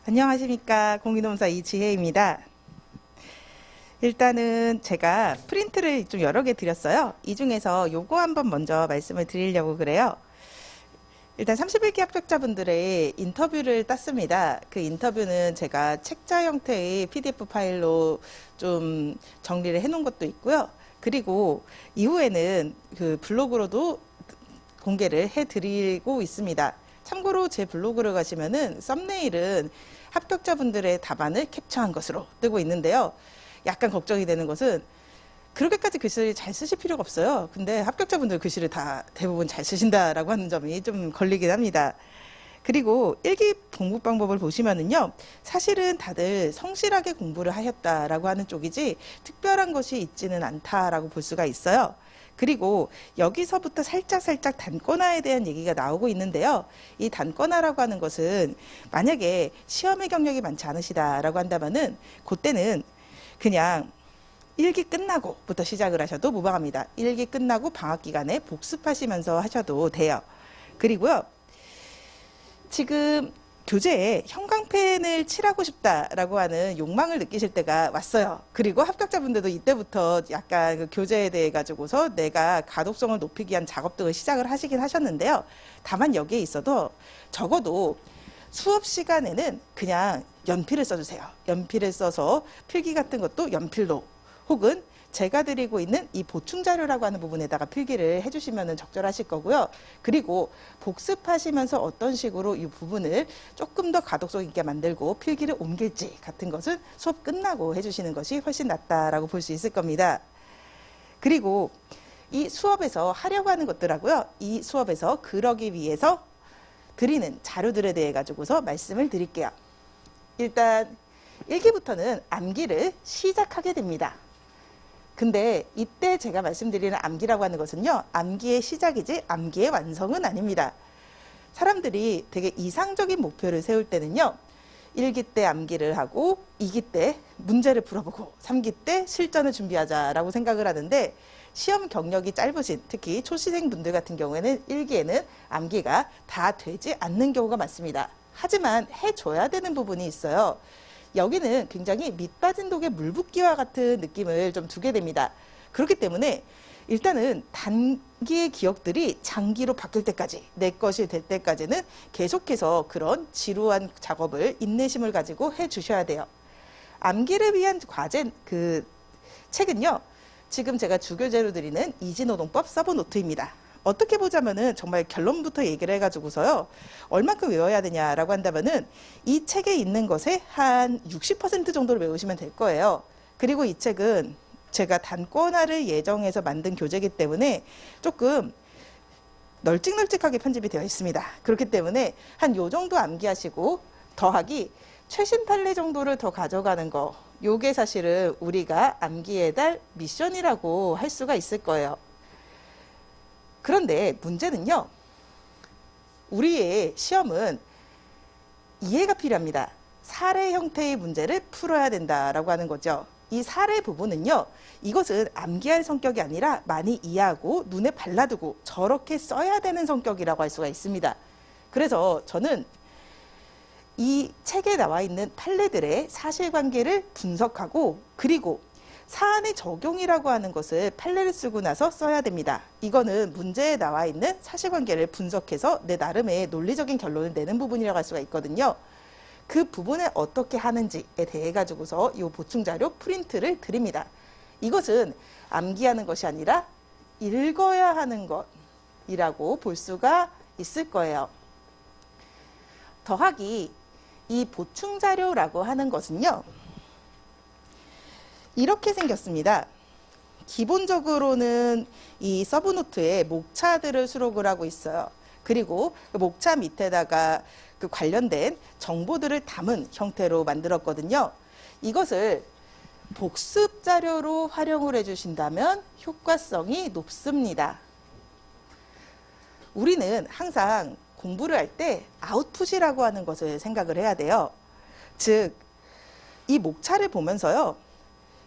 안녕하십니까. 공인노무사 이지혜입니다. 일단은 제가 프린트를 좀 여러 개 드렸어요. 이 중에서 요거 한번 먼저 말씀을 드리려고 그래요. 일단 31기 합격자분들의 인터뷰를 땄습니다. 그 인터뷰는 제가 책자 형태의 PDF 파일로 좀 정리를 해 놓은 것도 있고요. 그리고 이후에는 그 블로그로도 공개를 해 드리고 있습니다. 참고로 제 블로그를 가시면은 썸네일은 합격자분들의 답안을 캡처한 것으로 뜨고 있는데요. 약간 걱정이 되는 것은 그렇게까지 글씨를 잘 쓰실 필요가 없어요. 근데 합격자분들 글씨를 다 대부분 잘 쓰신다라고 하는 점이 좀 걸리긴 합니다. 그리고 일기 공부 방법을 보시면은요, 사실은 다들 성실하게 공부를 하셨다라고 하는 쪽이지 특별한 것이 있지는 않다라고 볼 수가 있어요. 그리고 여기서부터 살짝 단권화에 대한 얘기가 나오고 있는데요. 이 단권화라고 하는 것은 만약에 시험의 경력이 많지 않으시다라고 한다면은 그때는 그냥 일기 끝나고부터 시작을 하셔도 무방합니다. 일기 끝나고 방학 기간에 복습하시면서 하셔도 돼요. 그리고요, 지금 교재에 형광펜을 칠하고 싶다라고 하는 욕망을 느끼실 때가 왔어요. 그리고 합격자분들도 이때부터 약간 그 교재에 대해 가지고서 내가 가독성을 높이기 위한 작업 등을 시작을 하시긴 하셨는데요. 다만 여기에 있어도 적어도 수업 시간에는 그냥 연필을 써주세요. 연필을 써서 필기 같은 것도 연필로, 혹은 제가 드리고 있는 이 보충 자료라고 하는 부분에다가 필기를 해주시면 적절하실 거고요. 그리고 복습하시면서 어떤 식으로 이 부분을 조금 더 가독성 있게 만들고 필기를 옮길지 같은 것은 수업 끝나고 해주시는 것이 훨씬 낫다라고 볼 수 있을 겁니다. 그리고 이 수업에서 하려고 하는 것들하고요, 이 수업에서 그러기 위해서 드리는 자료들에 대해 가지고서 말씀을 드릴게요. 일단 1기부터는 암기를 시작하게 됩니다. 근데 이때 제가 말씀드리는 암기라고 하는 것은요, 암기의 시작이지 암기의 완성은 아닙니다. 사람들이 되게 이상적인 목표를 세울 때는요, 1기 때 암기를 하고 2기 때 문제를 풀어보고 3기 때 실전을 준비하자라고 생각을 하는데, 시험 경력이 짧으신 특히 초시생분들 같은 경우에는 1기에는 암기가 다 되지 않는 경우가 많습니다. 하지만 해줘야 되는 부분이 있어요. 여기는 굉장히 밑 빠진 독에 물 붓기와 같은 느낌을 좀 두게 됩니다. 그렇기 때문에 일단은 단기의 기억들이 장기로 바뀔 때까지, 내 것이 될 때까지는 계속해서 그런 지루한 작업을, 인내심을 가지고 해 주셔야 돼요. 암기를 위한 과제, 그 책은요, 지금 제가 주교재로 드리는 이지노동법 서브노트입니다. 어떻게 보자면은 정말 결론부터 얘기를 해가지고서요, 얼만큼 외워야 되냐라고 한다면은 이 책에 있는 것에 한 60% 정도를 외우시면 될 거예요. 그리고 이 책은 제가 단권화를 예정해서 만든 교재이기 때문에 조금 널찍널찍하게 편집이 되어 있습니다. 그렇기 때문에 한 요 정도 암기하시고 더하기 최신 판례 정도를 더 가져가는 거, 요게 사실은 우리가 암기에 달 미션이라고 할 수가 있을 거예요. 그런데 문제는요, 우리의 시험은 이해가 필요합니다. 사례 형태의 문제를 풀어야 된다라고 하는 거죠. 이 사례 부분은요, 이것은 암기할 성격이 아니라 많이 이해하고 눈에 발라두고 저렇게 써야 되는 성격이라고 할 수가 있습니다. 그래서 저는 이 책에 나와 있는 판례들의 사실관계를 분석하고, 그리고 사안의 적용이라고 하는 것을 판례를 쓰고 나서 써야 됩니다. 이거는 문제에 나와 있는 사실관계를 분석해서 내 나름의 논리적인 결론을 내는 부분이라고 할 수가 있거든요. 그 부분을 어떻게 하는지에 대해 가지고서 이 보충자료 프린트를 드립니다. 이것은 암기하는 것이 아니라 읽어야 하는 것이라고 볼 수가 있을 거예요. 더하기 이 보충자료라고 하는 것은요, 이렇게 생겼습니다. 기본적으로는 이 서브노트에 목차들을 수록을 하고 있어요. 그리고 그 목차 밑에다가 그 관련된 정보들을 담은 형태로 만들었거든요. 이것을 복습 자료로 활용을 해주신다면 효과성이 높습니다. 우리는 항상 공부를 할 때 아웃풋이라고 하는 것을 생각을 해야 돼요. 즉, 이 목차를 보면서요,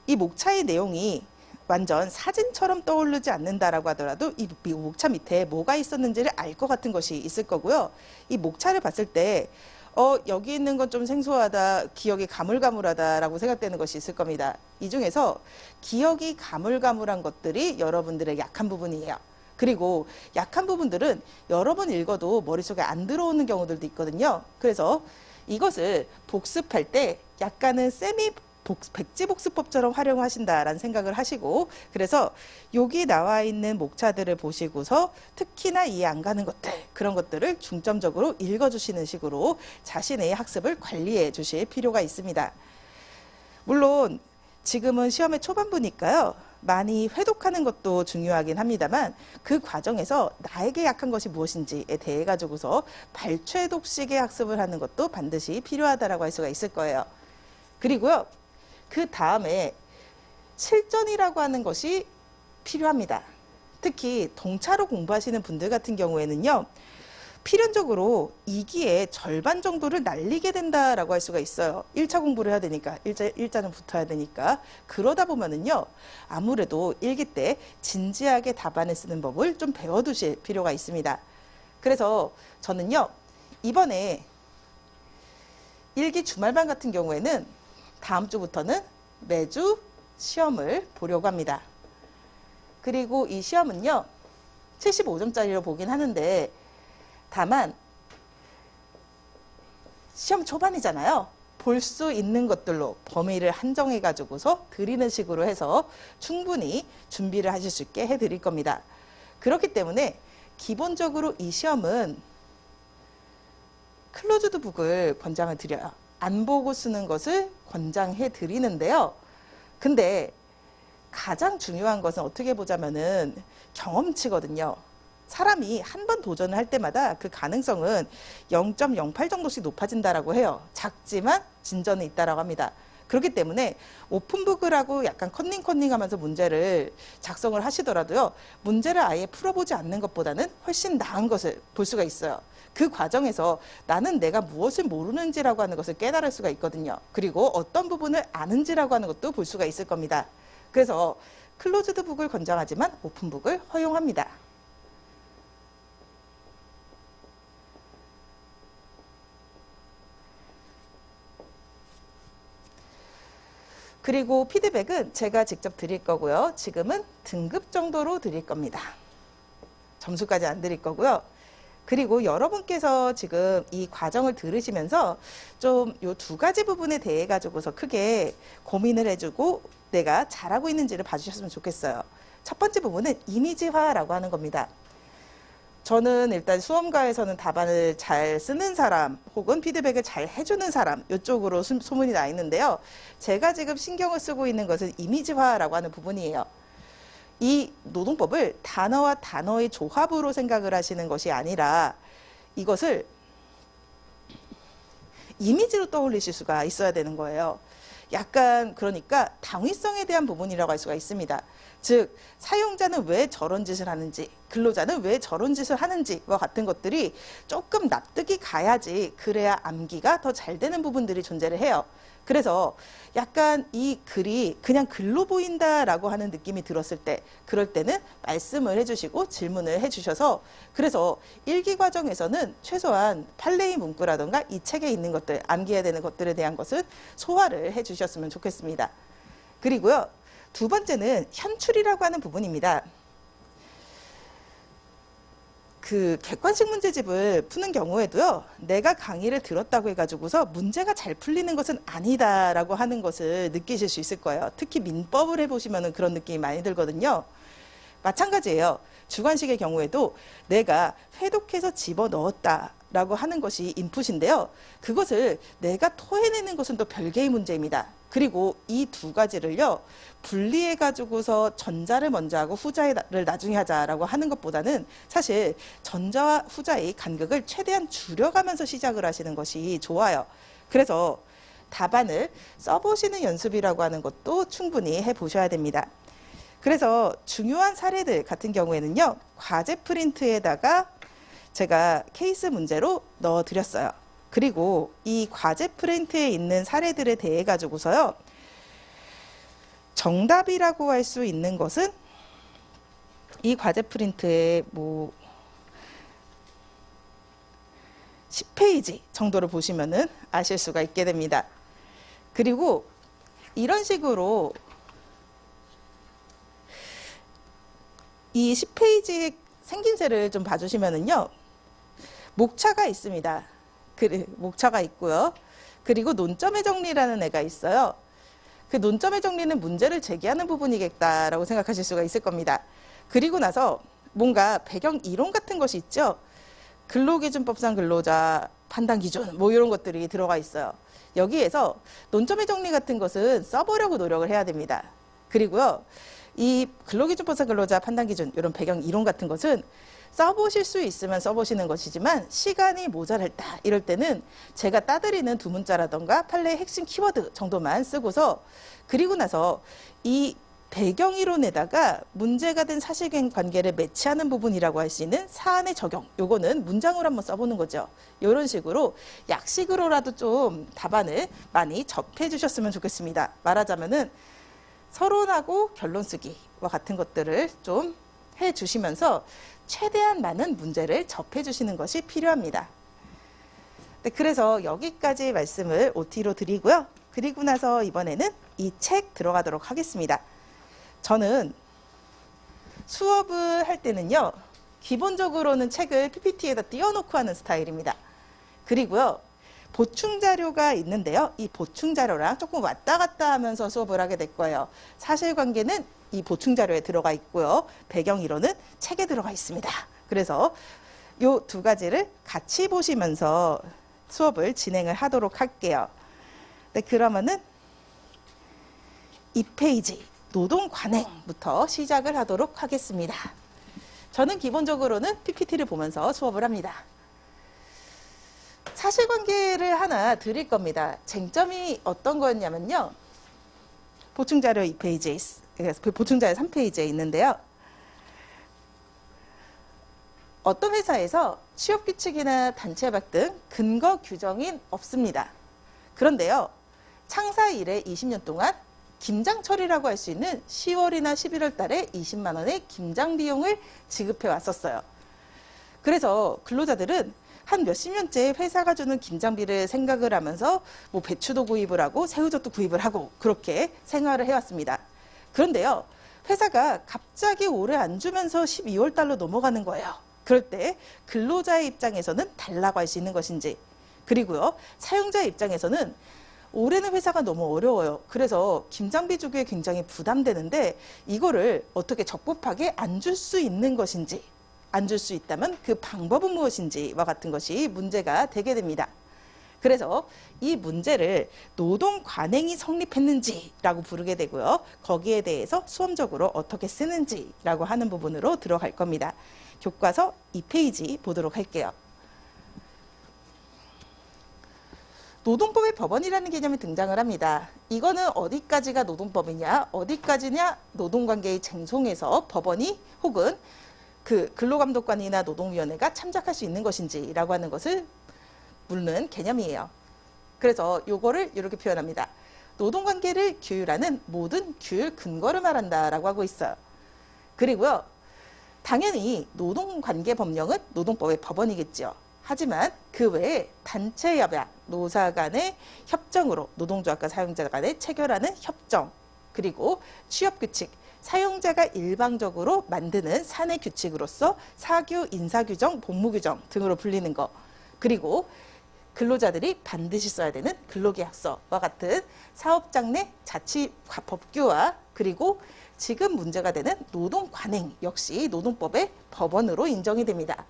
이 목차의 내용이 완전 사진처럼 떠오르지 않는다라고 하더라도 이 목차 밑에 뭐가 있었는지를 알 것 같은 것이 있을 거고요. 이 목차를 봤을 때 여기 있는 건 좀 생소하다, 기억이 가물가물하다라고 생각되는 것이 있을 겁니다. 이 중에서 기억이 가물가물한 것들이 여러분들의 약한 부분이에요. 그리고 약한 부분들은 여러 번 읽어도 머릿속에 안 들어오는 경우들도 있거든요. 그래서 이것을 복습할 때 약간은 백지복습법처럼 활용하신다라는 생각을 하시고, 그래서 여기 나와 있는 목차들을 보시고서 특히나 이해 안 가는 것들, 그런 것들을 중점적으로 읽어주시는 식으로 자신의 학습을 관리해 주실 필요가 있습니다. 물론 지금은 시험의 초반부니까요, 많이 회독하는 것도 중요하긴 합니다만 그 과정에서 나에게 약한 것이 무엇인지에 대해 가지고서 발췌독식의 학습을 하는 것도 반드시 필요하다라고 할 수가 있을 거예요. 그리고요, 그 다음에 실전이라고 하는 것이 필요합니다. 특히 동차로 공부하시는 분들 같은 경우에는요, 필연적으로 2기의 절반 정도를 날리게 된다라고 할 수가 있어요. 1차 공부를 해야 되니까, 일자는 붙어야 되니까. 그러다 보면은요, 아무래도 1기 때 진지하게 답안을 쓰는 법을 좀 배워두실 필요가 있습니다. 그래서 저는요, 이번에 1기 주말반 같은 경우에는 다음 주부터는 매주 시험을 보려고 합니다. 그리고 이 시험은요, 75점짜리로 보긴 하는데, 다만 시험 초반이잖아요. 볼 수 있는 것들로 범위를 한정해 가지고서 드리는 식으로 해서 충분히 준비를 하실 수 있게 해드릴 겁니다. 그렇기 때문에 기본적으로 이 시험은 클로즈드 북을 권장을 드려요. 안 보고 쓰는 것을 권장해 드리는데요. 근데 가장 중요한 것은 어떻게 보자면은 경험치거든요. 사람이 한 번 도전을 할 때마다 그 가능성은 0.08 정도씩 높아진다라고 해요. 작지만 진전이 있다라고 합니다. 그렇기 때문에 오픈북을 하고 약간 컨닝하면서 문제를 작성을 하시더라도요, 문제를 아예 풀어보지 않는 것보다는 훨씬 나은 것을 볼 수가 있어요. 그 과정에서 나는 내가 무엇을 모르는지라고 하는 것을 깨달을 수가 있거든요. 그리고 어떤 부분을 아는지라고 하는 것도 볼 수가 있을 겁니다. 그래서 클로즈드 북을 권장하지만 오픈북을 허용합니다. 그리고 피드백은 제가 직접 드릴 거고요. 지금은 등급 정도로 드릴 겁니다. 점수까지 안 드릴 거고요. 그리고 여러분께서 지금 이 과정을 들으시면서 좀 요 두 가지 부분에 대해 가지고서 크게 고민을 해주고 내가 잘하고 있는지를 봐주셨으면 좋겠어요. 첫 번째 부분은 이미지화라고 하는 겁니다. 저는 일단 수험가에서는 답안을 잘 쓰는 사람 혹은 피드백을 잘 해주는 사람, 이쪽으로 소문이 나 있는데요. 제가 지금 신경을 쓰고 있는 것은 이미지화라고 하는 부분이에요. 이 노동법을 단어와 단어의 조합으로 생각을 하시는 것이 아니라 이것을 이미지로 떠올리실 수가 있어야 되는 거예요. 약간 그러니까 당위성에 대한 부분이라고 할 수가 있습니다. 즉 사용자는 왜 저런 짓을 하는지, 근로자는 왜 저런 짓을 하는지와 같은 것들이 조금 납득이 가야지, 그래야 암기가 더 잘 되는 부분들이 존재를 해요. 그래서 약간 이 글이 그냥 글로 보인다라고 하는 느낌이 들었을 때, 그럴 때는 말씀을 해주시고 질문을 해주셔서, 그래서 일기 과정에서는 최소한 판례의 문구라던가 이 책에 있는 것들, 암기해야 되는 것들에 대한 것은 소화를 해주셨으면 좋겠습니다. 그리고요, 두 번째는 현출이라고 하는 부분입니다. 그 객관식 문제집을 푸는 경우에도요, 내가 강의를 들었다고 해가지고서 문제가 잘 풀리는 것은 아니다라고 하는 것을 느끼실 수 있을 거예요. 특히 민법을 해보시면 그런 느낌이 많이 들거든요. 마찬가지예요. 주관식의 경우에도 내가 회독해서 집어넣었다라고 하는 것이 인풋인데요. 그것을 내가 토해내는 것은 또 별개의 문제입니다. 그리고 이 두 가지를요, 분리해 가지고서 전자를 먼저 하고 후자를 나중에 하자라고 하는 것보다는 사실 전자와 후자의 간극을 최대한 줄여가면서 시작을 하시는 것이 좋아요. 그래서 답안을 써보시는 연습이라고 하는 것도 충분히 해보셔야 됩니다. 그래서 중요한 사례들 같은 경우에는요, 과제 프린트에다가 제가 케이스 문제로 넣어드렸어요. 그리고 이 과제 프린트에 있는 사례들에 대해 가지고서요, 정답이라고 할 수 있는 것은 이 과제 프린트에 10페이지 정도를 보시면은 아실 수가 있게 됩니다. 그리고 이런 식으로 이 10페이지의 생김새를 좀 봐주시면은요, 목차가 있습니다. 목차가 있고요. 그리고 논점의 정리라는 애가 있어요. 그 논점의 정리는 문제를 제기하는 부분이겠다라고 생각하실 수가 있을 겁니다. 그리고 나서 뭔가 배경 이론 같은 것이 있죠. 근로기준법상 근로자 판단기준 뭐 이런 것들이 들어가 있어요. 여기에서 논점의 정리 같은 것은 써보려고 노력을 해야 됩니다. 그리고요, 이 근로기준법상 근로자 판단기준 이런 배경 이론 같은 것은 써보실 수 있으면 써보시는 것이지만 시간이 모자랄다 이럴 때는 제가 따드리는 두 문자라던가 판례의 핵심 키워드 정도만 쓰고서, 그리고 나서 이 배경이론에다가 문제가 된 사실관계를 매치하는 부분이라고 할 수 있는 사안의 적용, 요거는 문장으로 한번 써보는 거죠. 이런 식으로 약식으로라도 좀 답안을 많이 접해 주셨으면 좋겠습니다. 말하자면은 서론하고 결론 쓰기와 같은 것들을 좀 해주시면서 최대한 많은 문제를 접해 주시는 것이 필요합니다. 네, 그래서 여기까지 말씀을 OT로 드리고요. 그리고 나서 이번에는 이 책 들어가도록 하겠습니다. 저는 수업을 할 때는요, 기본적으로는 책을 PPT에다 띄워놓고 하는 스타일입니다. 그리고요, 보충 자료가 있는데요. 이 보충 자료랑 조금 왔다 갔다 하면서 수업을 하게 될 거예요. 사실관계는 이 보충 자료에 들어가 있고요. 배경 이론은 책에 들어가 있습니다. 그래서 이 두 가지를 같이 보시면서 수업을 진행을 하도록 할게요. 네, 그러면은 2페이지 노동 관행부터 시작을 하도록 하겠습니다. 저는 기본적으로는 PPT를 보면서 수업을 합니다. 사실관계를 하나 드릴 겁니다. 쟁점이 어떤 거였냐면요, 보충자료 2페이지에 보충자료 3페이지에 있는데요. 어떤 회사에서 취업규칙이나 단체협약 등 근거 규정이 없습니다. 그런데요, 창사 이래 20년 동안 김장 처리라고 할 수 있는 10월이나 11월 달에 20만 원의 김장 비용을 지급해 왔었어요. 그래서 근로자들은 한 몇십 년째 회사가 주는 김장비를 생각을 하면서 뭐 배추도 구입을 하고 새우젓도 구입을 하고 그렇게 생활을 해왔습니다. 그런데요, 회사가 갑자기 올해 안 주면서 12월 달로 넘어가는 거예요. 그럴 때 근로자의 입장에서는 달라고 할 수 있는 것인지, 그리고요, 사용자의 입장에서는 올해는 회사가 너무 어려워요. 그래서 김장비 주기에 굉장히 부담되는데 이거를 어떻게 적법하게 안 줄 수 있는 것인지, 안 줄 수 있다면 그 방법은 무엇인지와 같은 것이 문제가 되게 됩니다. 그래서 이 문제를 노동 관행이 성립했는지라고 부르게 되고요. 거기에 대해서 수험적으로 어떻게 쓰는지라고 하는 부분으로 들어갈 겁니다. 교과서 2페이지 보도록 할게요. 노동법의 법원이라는 개념이 등장을 합니다. 이거는 어디까지가 노동법이냐, 어디까지냐 노동관계의 쟁송에서 법원이 혹은 그 근로감독관이나 노동위원회가 참작할 수 있는 것인지라고 하는 것을 묻는 개념이에요. 그래서 요거를 이렇게 표현합니다. 노동관계를 규율하는 모든 규율 근거를 말한다라고 하고 있어요. 그리고요, 당연히 노동관계 법령은 노동법의 법원이겠죠. 하지만 그 외에 단체협약, 노사 간의 협정으로 노동조합과 사용자 간에 체결하는 협정, 그리고 취업규칙, 사용자가 일방적으로 만드는 사내 규칙으로서 사규, 인사규정, 복무규정 등으로 불리는 것, 그리고 근로자들이 반드시 써야 되는 근로계약서와 같은 사업장 내 자치 법규와, 그리고 지금 문제가 되는 노동관행 역시 노동법의 법원으로 인정이 됩니다.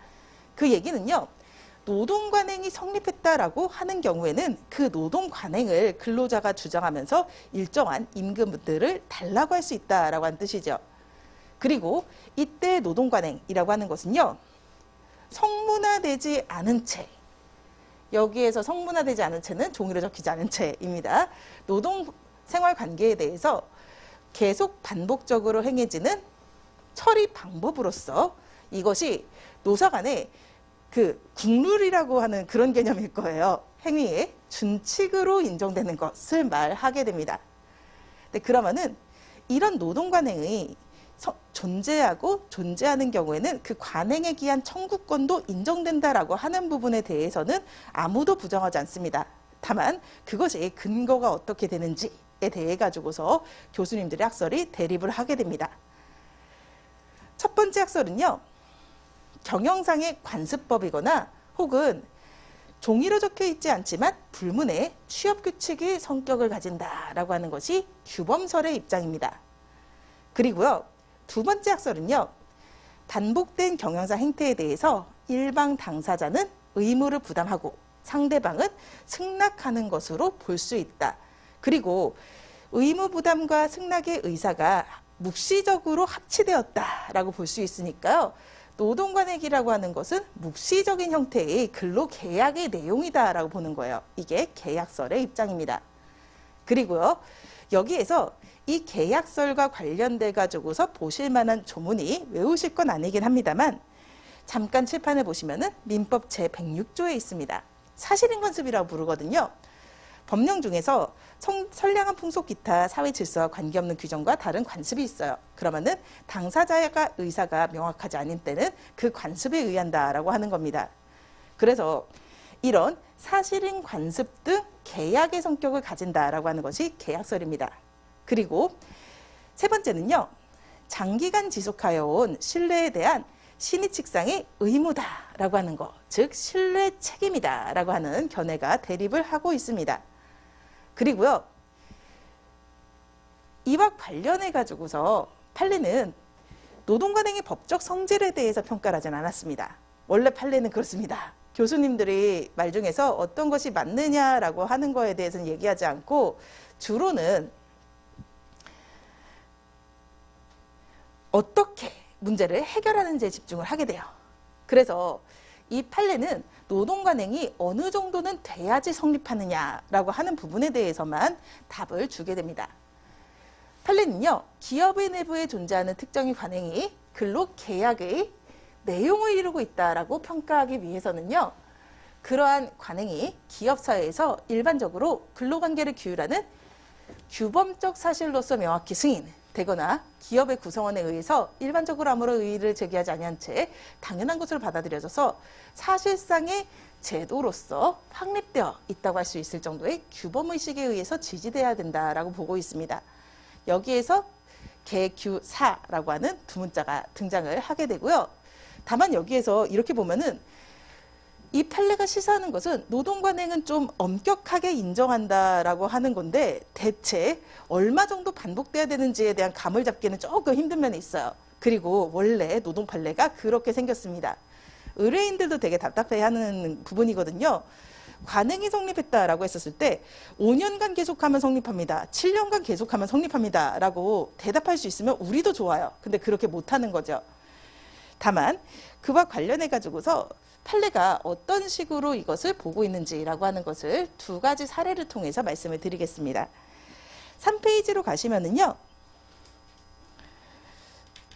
그 얘기는요, 노동관행이 성립했다라고 하는 경우에는 그 노동관행을 근로자가 주장하면서 일정한 임금들을 달라고 할 수 있다라고 하는 뜻이죠. 그리고 이때 노동관행이라고 하는 것은요, 성문화되지 않은 채, 여기에서 성문화되지 않은 채는 종이로 적히지 않은 채입니다. 노동생활 관계에 대해서 계속 반복적으로 행해지는 처리 방법으로서 이것이 노사 간의 그 국룰이라고 하는 그런 개념일 거예요. 행위의 준칙으로 인정되는 것을 말하게 됩니다. 네, 그러면은 이런 노동관행의 존재하고 존재하는 경우에는 그 관행에 기한 청구권도 인정된다라고 하는 부분에 대해서는 아무도 부정하지 않습니다. 다만 그것이 근거가 어떻게 되는지에 대해 가지고서 교수님들의 학설이 대립을 하게 됩니다. 첫 번째 학설은요, 경영상의 관습법이거나 혹은 종이로 적혀 있지 않지만 불문의 취업 규칙의 성격을 가진다라고 하는 것이 규범설의 입장입니다. 그리고요, 두 번째 학설은요, 반복된 경영상 행태에 대해서 일방 당사자는 의무를 부담하고 상대방은 승낙하는 것으로 볼 수 있다. 그리고 의무 부담과 승낙의 의사가 묵시적으로 합치되었다라고 볼 수 있으니까요. 노동관행이라고 하는 것은 묵시적인 형태의 근로계약의 내용이다라고 보는 거예요. 이게 계약설의 입장입니다. 그리고요, 여기에서 이 계약설과 관련돼 가지고서 보실 만한 조문이 외우실 건 아니긴 합니다만 잠깐 칠판을 보시면은 민법 제106조에 있습니다. 사실인관습이라고 부르거든요. 법령 중에서 선량한 풍속 기타 사회 질서와 관계없는 규정과 다른 관습이 있어요. 그러면은 당사자의 의사가 명확하지 않은 때는 그 관습에 의한다라고 하는 겁니다. 그래서 이런 사실인 관습 등 계약의 성격을 가진다라고 하는 것이 계약설입니다. 그리고 세 번째는요, 장기간 지속하여 온 신뢰에 대한 신의칙상의 의무다라고 하는 것, 즉 신뢰 책임이다라고 하는 견해가 대립을 하고 있습니다. 그리고요, 이와 관련해 가지고서 판례는 노동관행의 법적 성질에 대해서 평가를 하진 않았습니다. 원래 판례는 그렇습니다. 교수님들이 말 중에서 어떤 것이 맞느냐라고 하는 거에 대해서는 얘기하지 않고 주로는 어떻게 문제를 해결하는지에 집중을 하게 돼요. 그래서 이 판례는 노동관행이 어느 정도는 돼야지 성립하느냐라고 하는 부분에 대해서만 답을 주게 됩니다. 판례는요, 기업의 내부에 존재하는 특정의 관행이 근로계약의 내용을 이루고 있다라고 평가하기 위해서는요, 그러한 관행이 기업사회에서 일반적으로 근로관계를 규율하는 규범적 사실로서 명확히 승인되거나 기업의 구성원에 의해서 일반적으로 아무런 의의를 제기하지 아니한 채 당연한 것으로 받아들여져서 사실상의 제도로서 확립되어 있다고 할 수 있을 정도의 규범의식에 의해서 지지돼야 된다라고 보고 있습니다. 여기에서 개규사라고 하는 두 문자가 등장을 하게 되고요. 다만 여기에서 이렇게 보면은 이 판례가 시사하는 것은 노동관행은 좀 엄격하게 인정한다라고 하는 건데 대체 얼마 정도 반복돼야 되는지에 대한 감을 잡기는 조금 힘든 면이 있어요. 그리고 원래 노동 판례가 그렇게 생겼습니다. 의뢰인들도 되게 답답해하는 부분이거든요. 관행이 성립했다라고 했었을 때 5년간 계속하면 성립합니다. 7년간 계속하면 성립합니다. 라고 대답할 수 있으면 우리도 좋아요. 근데 그렇게 못하는 거죠. 다만 그와 관련해 가지고서 판례가 어떤 식으로 이것을 보고 있는지라고 하는 것을 두 가지 사례를 통해서 말씀을 드리겠습니다. 3페이지로 가시면은요,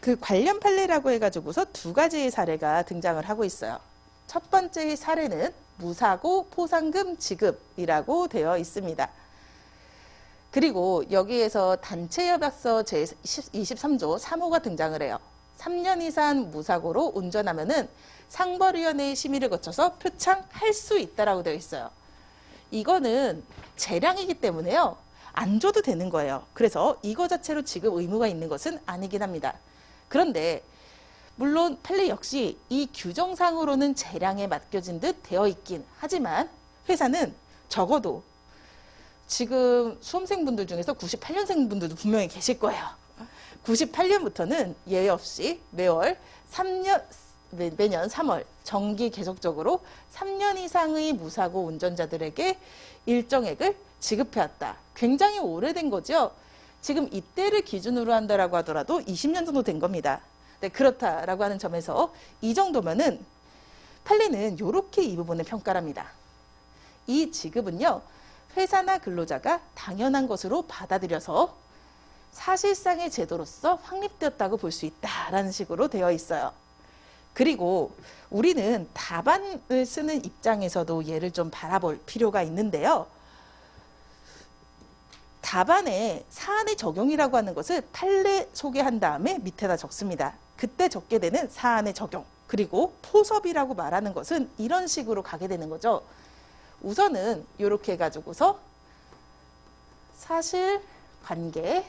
그 관련 판례라고 해가지고서 두 가지의 사례가 등장을 하고 있어요. 첫 번째의 사례는 무사고 포상금 지급이라고 되어 있습니다. 그리고 여기에서 단체협약서 제23조 3호가 등장을 해요. 3년 이상 무사고로 운전하면은 상벌위원회의 심의를 거쳐서 표창할 수 있다라고 되어 있어요. 이거는 재량이기 때문에요, 안 줘도 되는 거예요. 그래서 이거 자체로 지급 의무가 있는 것은 아니긴 합니다. 그런데 물론 판례 역시 이 규정상으로는 재량에 맡겨진 듯 되어 있긴 하지만 회사는 적어도 지금 수험생분들 중에서 98년생 분들도 분명히 계실 거예요. 98년부터는 예외 없이 매년 3월 정기 계속적으로 3년 이상의 무사고 운전자들에게 일정액을 지급해왔다. 굉장히 오래된 거죠. 지금 이때를 기준으로 한다라고 하더라도 20년 정도 된 겁니다. 네, 그렇다라고 하는 점에서 이 정도면은 판례는 이렇게 이 부분을 평가합니다. 이 지급은요, 회사나 근로자가 당연한 것으로 받아들여서 사실상의 제도로서 확립되었다고 볼 수 있다라는 식으로 되어 있어요. 그리고 우리는 답안을 쓰는 입장에서도 얘를 좀 바라볼 필요가 있는데요. 답안에 사안의 적용이라고 하는 것을 판례 소개한 다음에 밑에다 적습니다. 그때 적게 되는 사안의 적용. 그리고 포섭이라고 말하는 것은 이런 식으로 가게 되는 거죠. 우선은 이렇게 해가지고서 사실관계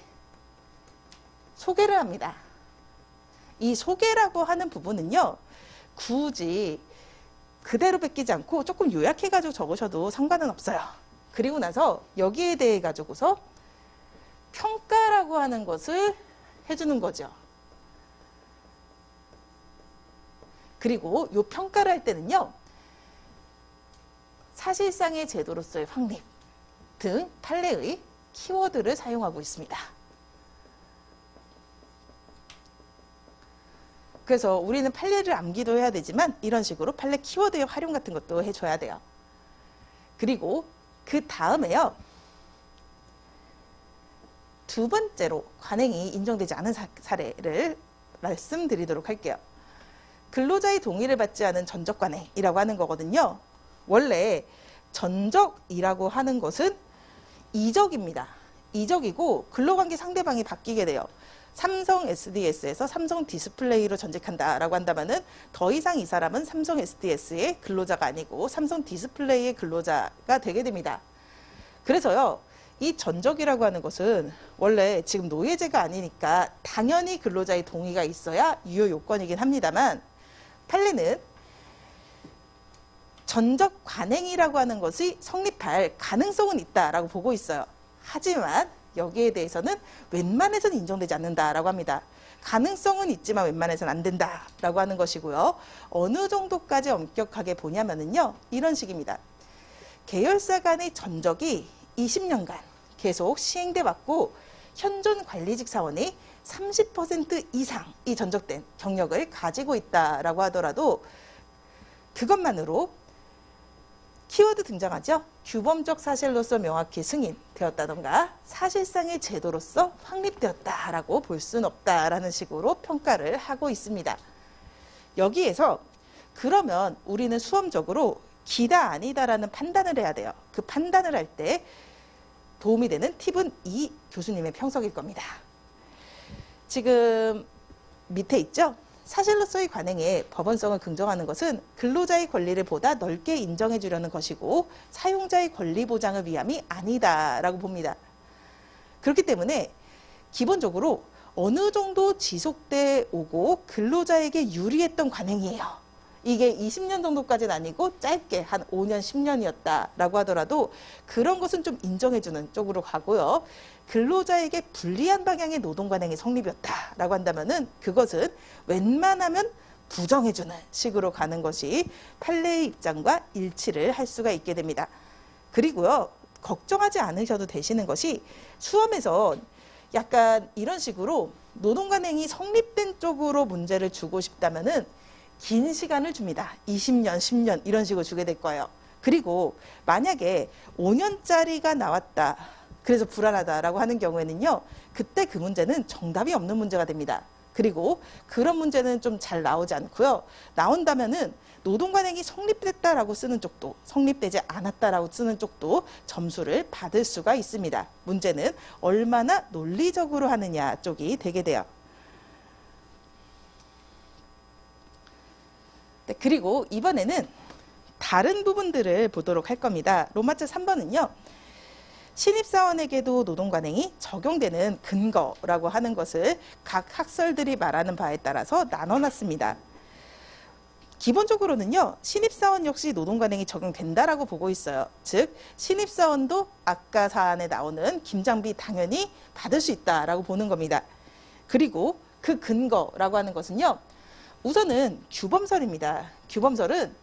소개를 합니다. 이 소개라고 하는 부분은요, 굳이 그대로 베끼지 않고 조금 요약해가지고 적으셔도 상관은 없어요. 그리고 나서 여기에 대해 가지고서 평가라고 하는 것을 해주는 거죠. 그리고 이 평가를 할 때는요, 사실상의 제도로서의 확립 등 판례의 키워드를 사용하고 있습니다. 그래서 우리는 판례를 암기도 해야 되지만 이런 식으로 판례 키워드의 활용 같은 것도 해줘야 돼요. 그리고 그 다음에요, 두 번째로 관행이 인정되지 않은 사례를 말씀드리도록 할게요. 근로자의 동의를 받지 않은 전적 관행이라고 하는 거거든요. 원래 전적이라고 하는 것은 이적입니다. 이적이고 근로관계 상대방이 바뀌게 돼요. 삼성 SDS에서 삼성 디스플레이로 전직한다라고 한다면은 더 이상 이 사람은 삼성 SDS의 근로자가 아니고 삼성 디스플레이의 근로자가 되게 됩니다. 그래서요, 이 전적이라고 하는 것은 원래 지금 노예제가 아니니까 당연히 근로자의 동의가 있어야 유효 요건이긴 합니다만, 판례는 전적 관행이라고 하는 것이 성립할 가능성은 있다라고 보고 있어요. 하지만 여기에 대해서는 웬만해서는 인정되지 않는다라고 합니다. 가능성은 있지만 웬만해서는 안 된다라고 하는 것이고요. 어느 정도까지 엄격하게 보냐면요, 이런 식입니다. 계열사 간의 전적이 20년간 계속 시행돼 왔고 현존 관리직 사원이 30% 이상 이 전적된 경력을 가지고 있다라고 하더라도 그것만으로 키워드 등장하죠. 규범적 사실로서 명확히 승인되었다던가 사실상의 제도로서 확립되었다라고 볼 수는 없다라는 식으로 평가를 하고 있습니다. 여기에서 그러면 우리는 수험적으로 기다 아니다라는 판단을 해야 돼요. 그 판단을 할 때 도움이 되는 팁은 이 교수님의 평석일 겁니다. 지금 밑에 있죠? 사실로서의 관행에 법원성을 긍정하는 것은 근로자의 권리를 보다 넓게 인정해 주려는 것이고 사용자의 권리 보장을 위함이 아니다라고 봅니다. 그렇기 때문에 기본적으로 어느 정도 지속돼 오고 근로자에게 유리했던 관행이에요. 이게 20년 정도까지는 아니고 짧게 한 5년, 10년이었다라고 하더라도 그런 것은 좀 인정해주는 쪽으로 가고요. 근로자에게 불리한 방향의 노동관행이 성립이었다라고 한다면은 그것은 웬만하면 부정해주는 식으로 가는 것이 판례의 입장과 일치를 할 수가 있게 됩니다. 그리고요, 걱정하지 않으셔도 되시는 것이 수험에서 약간 이런 식으로 노동관행이 성립된 쪽으로 문제를 주고 싶다면은 긴 시간을 줍니다. 20년, 10년 이런 식으로 주게 될 거예요. 그리고 만약에 5년짜리가 나왔다, 그래서 불안하다라고 하는 경우에는요, 그때 그 문제는 정답이 없는 문제가 됩니다. 그리고 그런 문제는 좀 잘 나오지 않고요. 나온다면은 노동관행이 성립됐다라고 쓰는 쪽도 성립되지 않았다라고 쓰는 쪽도 점수를 받을 수가 있습니다. 문제는 얼마나 논리적으로 하느냐 쪽이 되게 돼요. 네, 그리고 이번에는 다른 부분들을 보도록 할 겁니다. 로마자 3번은요. 신입사원에게도 노동관행이 적용되는 근거라고 하는 것을 각 학설들이 말하는 바에 따라서 나눠놨습니다. 기본적으로는요, 신입사원 역시 노동관행이 적용된다라고 보고 있어요. 즉, 신입사원도 아까 사안에 나오는 김장비 당연히 받을 수 있다라고 보는 겁니다. 그리고 그 근거라고 하는 것은요, 우선은 규범설입니다. 규범설은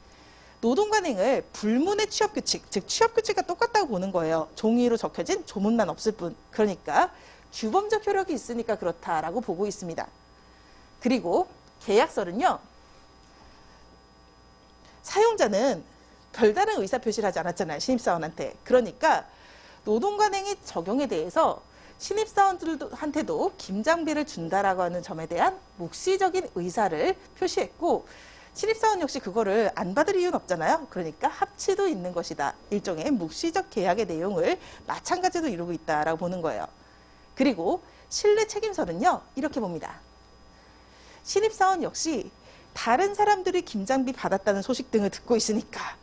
노동관행을 불문의 취업규칙, 즉 취업규칙과 똑같다고 보는 거예요. 종이로 적혀진 조문만 없을 뿐. 그러니까 규범적 효력이 있으니까 그렇다라고 보고 있습니다. 그리고 계약설은요, 사용자는 별다른 의사표시를 하지 않았잖아요. 신입사원한테. 그러니까 노동관행의 적용에 대해서 신입사원들한테도 김장비를 준다라고 하는 점에 대한 묵시적인 의사를 표시했고, 신입사원 역시 그거를 안 받을 이유는 없잖아요. 그러니까 합치도 있는 것이다. 일종의 묵시적 계약의 내용을 마찬가지로 이루고 있다라고 보는 거예요. 그리고 신뢰 책임서는요, 이렇게 봅니다. 신입사원 역시 다른 사람들이 김장비 받았다는 소식 등을 듣고 있으니까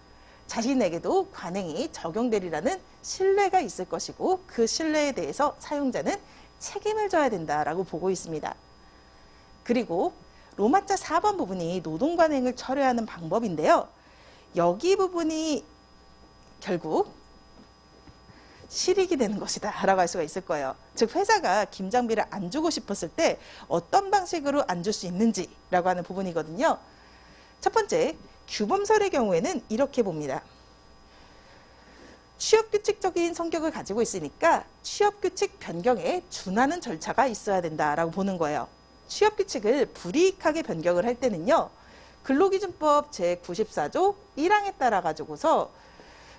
자신에게도 관행이 적용되리라는 신뢰가 있을 것이고, 그 신뢰에 대해서 사용자는 책임을 져야 된다라고 보고 있습니다. 그리고 로마자 4번 부분이 노동관행을 철회하는 방법인데요. 여기 부분이 결국 실익이 되는 것이다 라고 할 수가 있을 거예요. 즉 회사가 김장비를 안 주고 싶었을 때 어떤 방식으로 안 줄 수 있는지 라고 하는 부분이거든요. 첫 번째, 규범설의 경우에는 이렇게 봅니다. 취업규칙적인 성격을 가지고 있으니까 취업규칙 변경에 준하는 절차가 있어야 된다라고 보는 거예요. 취업규칙을 불이익하게 변경을 할 때는요, 근로기준법 제94조 1항에 따라 가지고서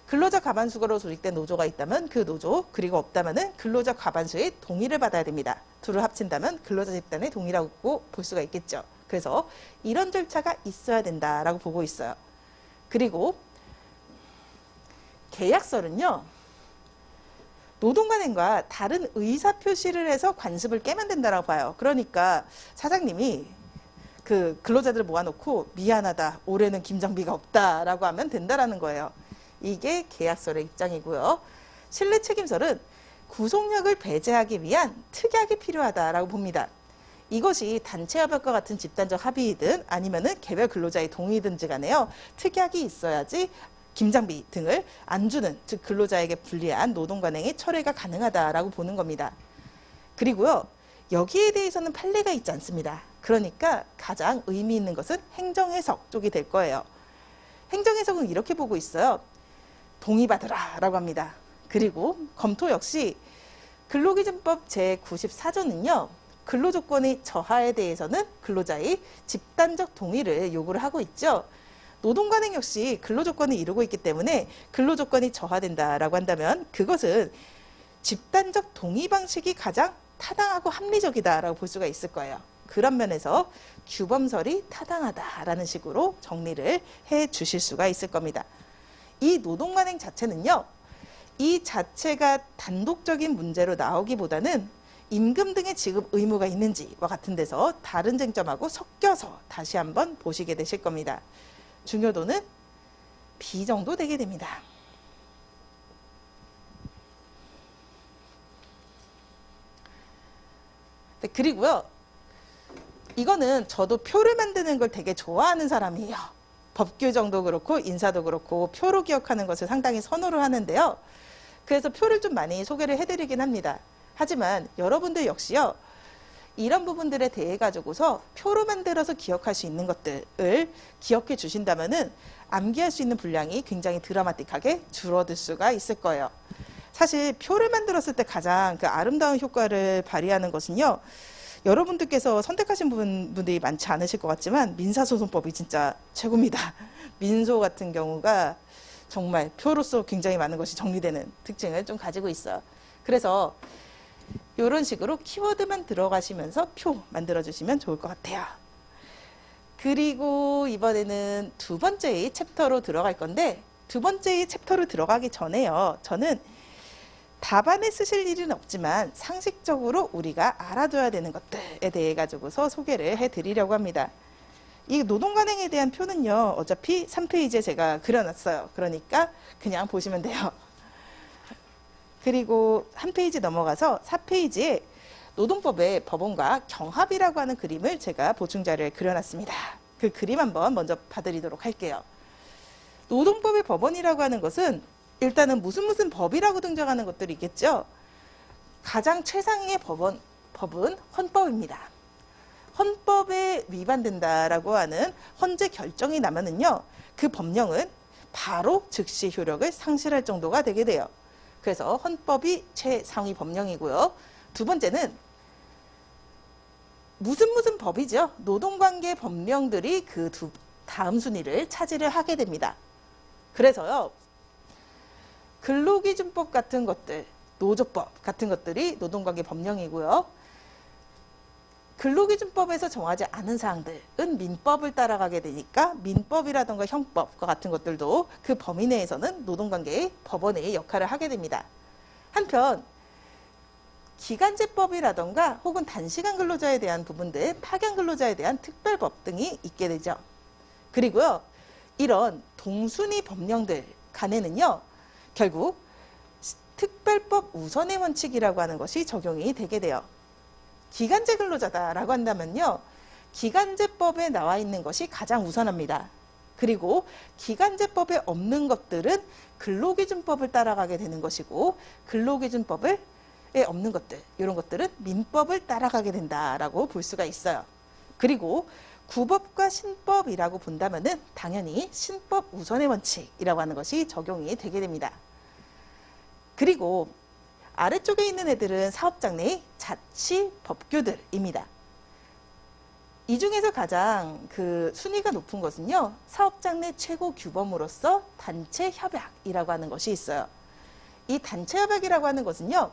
근로자 과반수로 조직된 노조가 있다면 그 노조, 그리고 없다면은 근로자 과반수의 동의를 받아야 됩니다. 둘을 합친다면 근로자 집단의 동의라고 볼 수가 있겠죠. 그래서 이런 절차가 있어야 된다라고 보고 있어요. 그리고 계약서는요, 노동관행과 다른 의사표시를 해서 관습을 깨면 된다라고 봐요. 그러니까 사장님이 그 근로자들을 모아놓고 미안하다, 올해는 김장비가 없다라고 하면 된다라는 거예요. 이게 계약설의 입장이고요. 신뢰책임설은 구속력을 배제하기 위한 특약이 필요하다라고 봅니다. 이것이 단체협약과 같은 집단적 합의이든 아니면은 개별 근로자의 동의든지 간에요, 특약이 있어야지 김장비 등을 안 주는, 즉 근로자에게 불리한 노동관행의 철회가 가능하다라고 보는 겁니다. 그리고요, 여기에 대해서는 판례가 있지 않습니다. 그러니까 가장 의미 있는 것은 행정해석 쪽이 될 거예요. 행정해석은 이렇게 보고 있어요. 동의받으라 라고 합니다. 그리고 검토 역시 근로기준법 제94조는요, 근로조건의 저하에 대해서는 근로자의 집단적 동의를 요구를 하고 있죠. 노동관행 역시 근로조건을 이루고 있기 때문에 근로조건이 저하된다라고 한다면 그것은 집단적 동의 방식이 가장 타당하고 합리적이다라고 볼 수가 있을 거예요. 그런 면에서 규범설이 타당하다라는 식으로 정리를 해 주실 수가 있을 겁니다. 이 노동관행 자체는요, 이 자체가 단독적인 문제로 나오기보다는 임금 등의 지급 의무가 있는지와 같은 데서 다른 쟁점하고 섞여서 다시 한번 보시게 되실 겁니다. 중요도는 B 정도 되게 됩니다. 네, 그리고요, 이거는 저도 표를 만드는 걸 되게 좋아하는 사람이에요. 법규정도 그렇고 인사도 그렇고 표로 기억하는 것을 상당히 선호를 하는데요. 그래서 표를 좀 많이 소개를 해드리긴 합니다. 하지만 여러분들 역시요, 이런 부분들에 대해 가지고서 표로 만들어서 기억할 수 있는 것들을 기억해 주신다면은 암기할 수 있는 분량이 굉장히 드라마틱하게 줄어들 수가 있을 거예요. 사실 표를 만들었을 때 가장 그 아름다운 효과를 발휘하는 것은요, 여러분들께서 선택하신 분들이 많지 않으실 것 같지만 민사소송법이 진짜 최고입니다. 민소 같은 경우가 정말 표로서 굉장히 많은 것이 정리되는 특징을 좀 가지고 있어요. 그래서 이런 식으로 키워드만 들어가시면서 표 만들어주시면 좋을 것 같아요. 그리고 이번에는 두 번째의 챕터로 들어갈 건데, 두 번째의 챕터로 들어가기 전에요, 저는 답안에 쓰실 일은 없지만 상식적으로 우리가 알아둬야 되는 것들에 대해 가지고서 소개를 해드리려고 합니다. 이 노동관행에 대한 표는요, 어차피 3페이지에 제가 그려놨어요. 그러니까 그냥 보시면 돼요. 그리고 한 페이지 넘어가서 4페이지에 노동법의 법원과 경합이라고 하는 그림을 제가 보충자료에 그려놨습니다. 그 그림 한번 먼저 봐드리도록 할게요. 노동법의 법원이라고 하는 것은 일단은 무슨 법이라고 등장하는 것들이 있겠죠. 가장 최상위의 법은 헌법입니다. 헌법에 위반된다라고 하는 헌재 결정이 나면은요, 그 법령은 바로 즉시 효력을 상실할 정도가 되게 돼요. 그래서 헌법이 최상위 법령이고요. 두 번째는 무슨 법이죠. 노동관계 법령들이 그 다음 순위를 차지를 하게 됩니다. 그래서요, 근로기준법 같은 것들, 노조법 같은 것들이 노동관계 법령이고요. 근로기준법에서 정하지 않은 사항들은 민법을 따라가게 되니까 민법이라던가 형법과 같은 것들도 그 범위 내에서는 노동관계의 법원의 역할을 하게 됩니다. 한편 기간제법이라던가 혹은 단시간 근로자에 대한 부분들, 파견 근로자에 대한 특별법 등이 있게 되죠. 그리고요, 이런 동순위 법령들 간에는요, 결국 특별법 우선의 원칙이라고 하는 것이 적용이 되게 돼요. 기간제 근로자다라고 한다면요, 기간제법에 나와 있는 것이 가장 우선합니다. 그리고 기간제법에 없는 것들은 근로기준법을 따라가게 되는 것이고, 근로기준법에 없는 것들, 이런 것들은 민법을 따라가게 된다라고 볼 수가 있어요. 그리고 구법과 신법이라고 본다면은 당연히 신법 우선의 원칙이라고 하는 것이 적용이 되게 됩니다. 그리고 아래쪽에 있는 애들은 사업장 내 자치 법규들입니다. 이 중에서 가장 그 순위가 높은 것은요, 사업장 내 최고 규범으로서 단체 협약이라고 하는 것이 있어요. 이 단체 협약이라고 하는 것은요,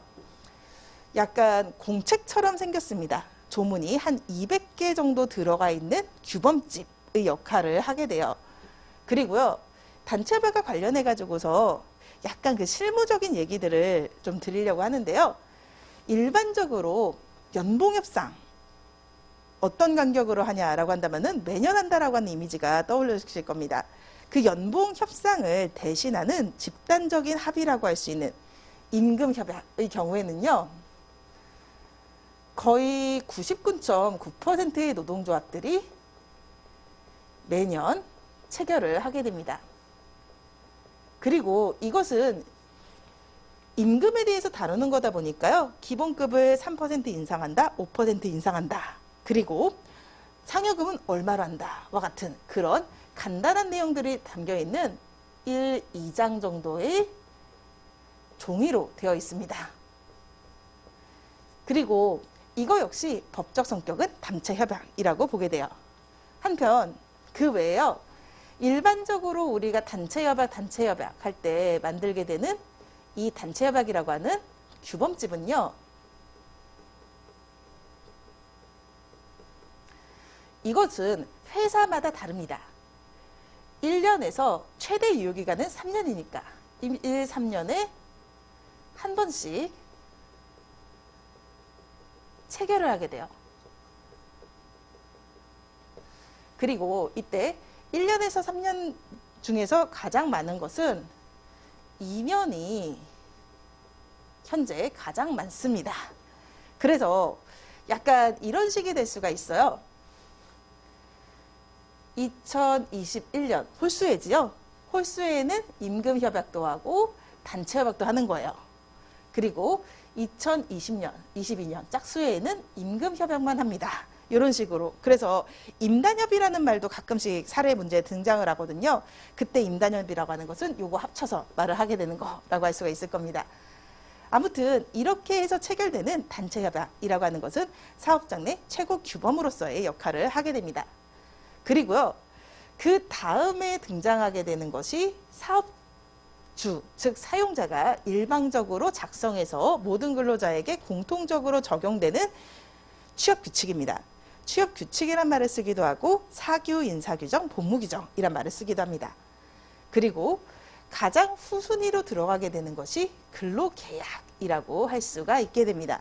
약간 공책처럼 생겼습니다. 조문이 한 200개 정도 들어가 있는 규범집의 역할을 하게 돼요. 그리고요, 단체 협약과 관련해 가지고서 약간 그 실무적인 얘기들을 좀 드리려고 하는데요. 일반적으로 연봉협상 어떤 간격으로 하냐라고 한다면은 매년 한다라고 하는 이미지가 떠올리실 겁니다. 그 연봉협상을 대신하는 집단적인 합의라고 할 수 있는 임금협약의 경우에는요, 거의 99.9%의 노동조합들이 매년 체결을 하게 됩니다. 그리고 이것은 임금에 대해서 다루는 거다 보니까요, 기본급을 3% 인상한다, 5% 인상한다, 그리고 상여금은 얼마로 한다와 같은 그런 간단한 내용들이 담겨있는 1, 2장 정도의 종이로 되어 있습니다. 그리고 이거 역시 법적 성격은 단체 협약이라고 보게 돼요. 한편 그 외에요, 일반적으로 우리가 단체 협약 할 때 만들게 되는 이 단체 협약이라고 하는 규범집은요, 이것은 회사마다 다릅니다. 1년에서 최대 유효기간은 3년이니까 1, 3년에 한 번씩 체결을 하게 돼요. 그리고 이때 1년에서 3년 중에서 가장 많은 것은 2년이 현재 가장 많습니다. 그래서 약간 이런 식이 될 수가 있어요. 2021년 홀수해지요. 홀수에는 임금협약도 하고 단체협약도 하는 거예요. 그리고 2020년, 22년 짝수에는 임금협약만 합니다. 이런 식으로. 그래서 임단협이라는 말도 가끔씩 사례 문제에 등장을 하거든요. 그때 임단협이라고 하는 것은 요거 합쳐서 말을 하게 되는 거라고 할 수가 있을 겁니다. 아무튼 이렇게 해서 체결되는 단체협약이라고 하는 것은 사업장 내 최고 규범으로서의 역할을 하게 됩니다. 그리고요, 그 다음에 등장하게 되는 것이 사업주, 즉 사용자가 일방적으로 작성해서 모든 근로자에게 공통적으로 적용되는 취업규칙입니다. 취업규칙이란 말을 쓰기도 하고 사규, 인사규정, 법무규정이란 말을 쓰기도 합니다. 그리고 가장 후순위로 들어가게 되는 것이 근로계약이라고 할 수가 있게 됩니다.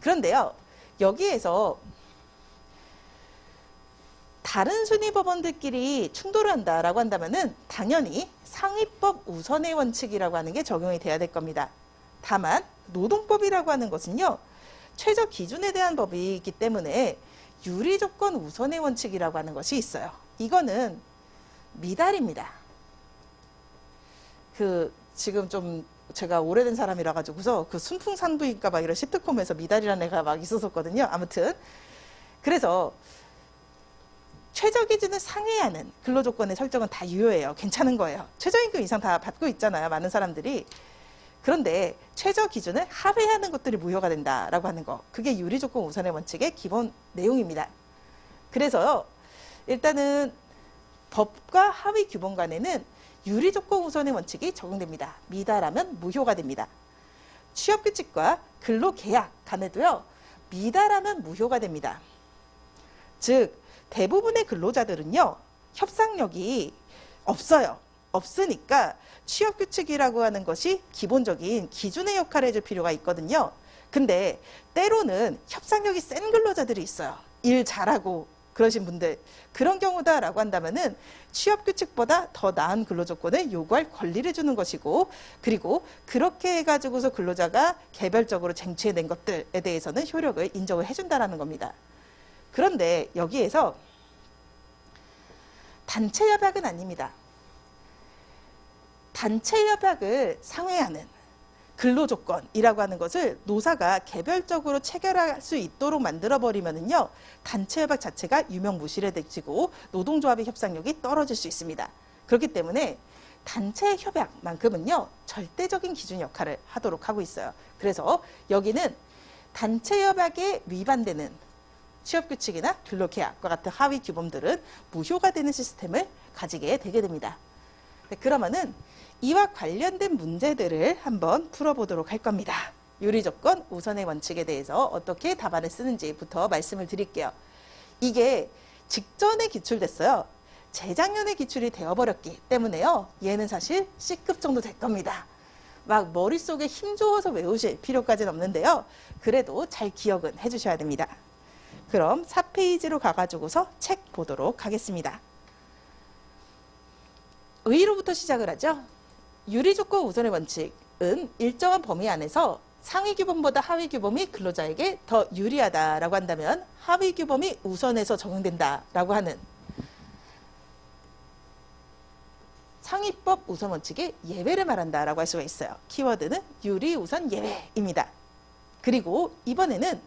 그런데요, 여기에서 다른 순위 법원들끼리 충돌을 한다라고 한다면은 당연히 상위법 우선의 원칙이라고 하는 게 적용이 돼야 될 겁니다. 다만 노동법이라고 하는 것은요, 최저 기준에 대한 법이기 때문에 유리조건 우선의 원칙이라고 하는 것이 있어요. 이거는 미달입니다. 지금 좀 제가 오래된 사람이라 가지고서 그 순풍산부인가 막 이런 시트콤에서 미달이라는 애가 막 있었거든요. 아무튼 그래서 최저 기준을 상회하는 근로조건의 설정은 다 유효해요. 괜찮은 거예요. 최저임금 이상 다 받고 있잖아요, 많은 사람들이. 그런데 최저 기준을 하회하는 것들이 무효가 된다라고 하는 거, 그게 유리조건 우선의 원칙의 기본 내용입니다. 그래서요, 일단은 법과 하위 규범 간에는 유리조건 우선의 원칙이 적용됩니다. 미달하면 무효가 됩니다. 취업규칙과 근로계약 간에도요, 미달하면 무효가 됩니다. 즉 대부분의 근로자들은요, 협상력이 없어요. 없으니까 취업규칙이라고 하는 것이 기본적인 기준의 역할을 해줄 필요가 있거든요. 근데 때로는 협상력이 센 근로자들이 있어요. 일 잘하고 그러신 분들. 그런 경우다라고 한다면은 취업규칙보다 더 나은 근로조건을 요구할 권리를 주는 것이고, 그리고 그렇게 해가지고서 근로자가 개별적으로 쟁취해낸 것들에 대해서는 효력을 인정을 해준다라는 겁니다. 그런데 여기에서 단체 협약은 아닙니다. 단체 협약을 상회하는 근로조건이라고 하는 것을 노사가 개별적으로 체결할 수 있도록 만들어버리면은요, 단체 협약 자체가 유명무실해지고 노동조합의 협상력이 떨어질 수 있습니다. 그렇기 때문에 단체 협약만큼은요, 절대적인 기준 역할을 하도록 하고 있어요. 그래서 여기는 단체 협약에 위반되는 취업규칙이나 근로계약과 같은 하위 규범들은 무효가 되는 시스템을 가지게 되게 됩니다. 네, 그러면은 이와 관련된 문제들을 한번 풀어보도록 할 겁니다. 유리조건 우선의 원칙에 대해서 어떻게 답안을 쓰는지부터 말씀을 드릴게요. 이게 직전에 기출됐어요. 재작년에 기출이 되어버렸기 때문에요. 얘는 사실 C급 정도 될 겁니다. 막 머릿속에 힘줘서 외우실 필요까지는 없는데요. 그래도 잘 기억은 해주셔야 됩니다. 그럼 4페이지로 가가지고서 책 보도록 하겠습니다. 의의로부터 시작을 하죠. 유리조건 우선의 원칙은 일정한 범위 안에서 상위 규범보다 하위 규범이 근로자에게 더 유리하다라고 한다면 하위 규범이 우선해서 적용된다라고 하는 상위법 우선 원칙의 예외를 말한다라고 할 수가 있어요. 키워드는 유리 우선 예외입니다. 그리고 이번에는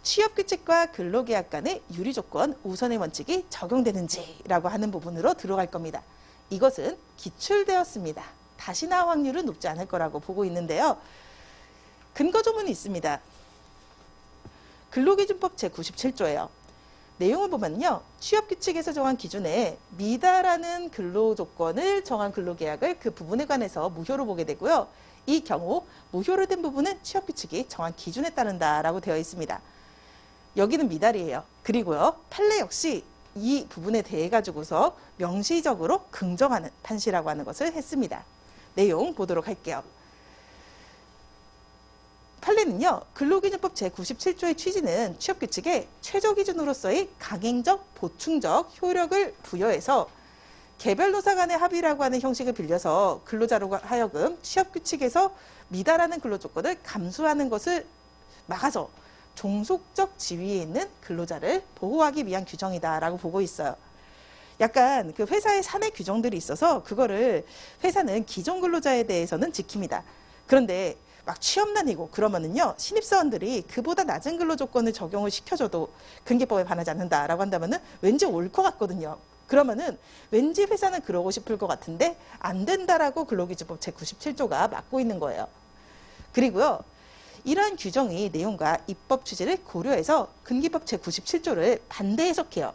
취업규칙과 근로계약 간의 유리조건 우선의 원칙이 적용되는지라고 하는 부분으로 들어갈 겁니다. 이것은 기출되었습니다. 다시 나올 확률은 높지 않을 거라고 보고 있는데요. 근거 조문이 있습니다. 근로기준법 제97조예요. 내용을 보면요. 취업규칙에서 정한 기준에 미달하는 근로조건을 정한 근로계약을 그 부분에 관해서 무효로 보게 되고요. 이 경우 무효로 된 부분은 취업규칙이 정한 기준에 따른다라고 되어 있습니다. 여기는 미달이에요. 그리고요. 판례 역시 이 부분에 대해 가지고서 명시적으로 긍정하는 판시라고 하는 것을 했습니다. 내용 보도록 할게요. 판례는요. 근로기준법 제97조의 취지는 취업규칙에 최저기준으로서의 강행적, 보충적 효력을 부여해서 개별노사 간의 합의라고 하는 형식을 빌려서 근로자로 하여금 취업규칙에서 미달하는 근로조건을 감수하는 것을 막아서 종속적 지위에 있는 근로자를 보호하기 위한 규정이다라고 보고 있어요. 약간 그 회사의 사내 규정들이 있어서 그거를 회사는 기존 근로자에 대해서는 지킵니다. 그런데 막 취업난이고 그러면은요, 신입사원들이 그보다 낮은 근로조건을 적용을 시켜줘도 근기법에 반하지 않는다라고 한다면은 왠지 올 것 같거든요. 그러면은 왠지 회사는 그러고 싶을 것 같은데 안 된다라고 근로기준법 제97조가 막고 있는 거예요. 그리고요. 이러한 규정의 내용과 입법 취지를 고려해서 근기법 제97조를 반대 해석해요.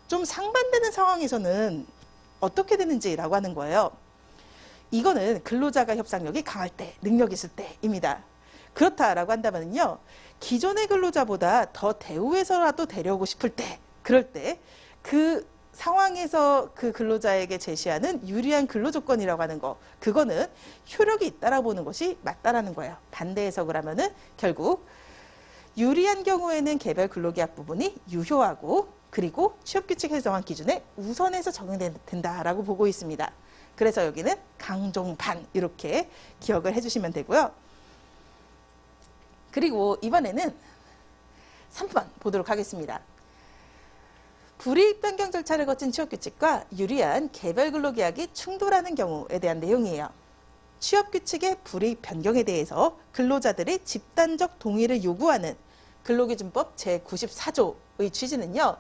좀 상반되는 상황에서는 어떻게 되는지라고 하는 거예요. 이거는 근로자가 협상력이 강할 때, 능력이 있을 때입니다. 그렇다라고 한다면요. 기존의 근로자보다 더 대우해서라도 데려오고 싶을 때, 그럴 때 그 상황에서 그 근로자에게 제시하는 유리한 근로조건이라고 하는 거, 그거는 효력이 있다라고 보는 것이 맞다라는 거예요. 반대 해석을 하면은 결국 유리한 경우에는 개별 근로계약 부분이 유효하고 그리고 취업규칙에서 정한 기준에 우선해서 적용된다라고 보고 있습니다. 그래서 여기는 강종반 이렇게 기억을 해주시면 되고요. 그리고 이번에는 3번 보도록 하겠습니다. 불이익 변경 절차를 거친 취업규칙과 유리한 개별 근로계약이 충돌하는 경우에 대한 내용이에요. 취업규칙의 불이익 변경에 대해서 근로자들의 집단적 동의를 요구하는 근로기준법 제94조의 취지는요.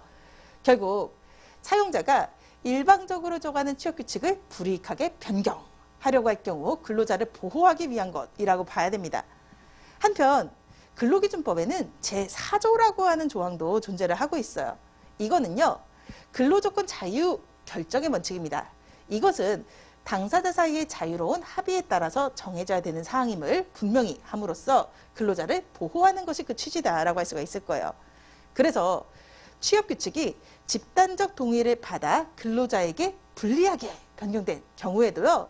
결국 사용자가 일방적으로 정하는 취업규칙을 불이익하게 변경하려고 할 경우 근로자를 보호하기 위한 것이라고 봐야 됩니다. 한편 근로기준법에는 제4조라고 하는 조항도 존재를 하고 있어요. 이거는요. 근로조건 자유 결정의 원칙입니다. 이것은 당사자 사이의 자유로운 합의에 따라서 정해져야 되는 사항임을 분명히 함으로써 근로자를 보호하는 것이 그 취지다라고 할 수가 있을 거예요. 그래서 취업규칙이 집단적 동의를 받아 근로자에게 불리하게 변경된 경우에도요,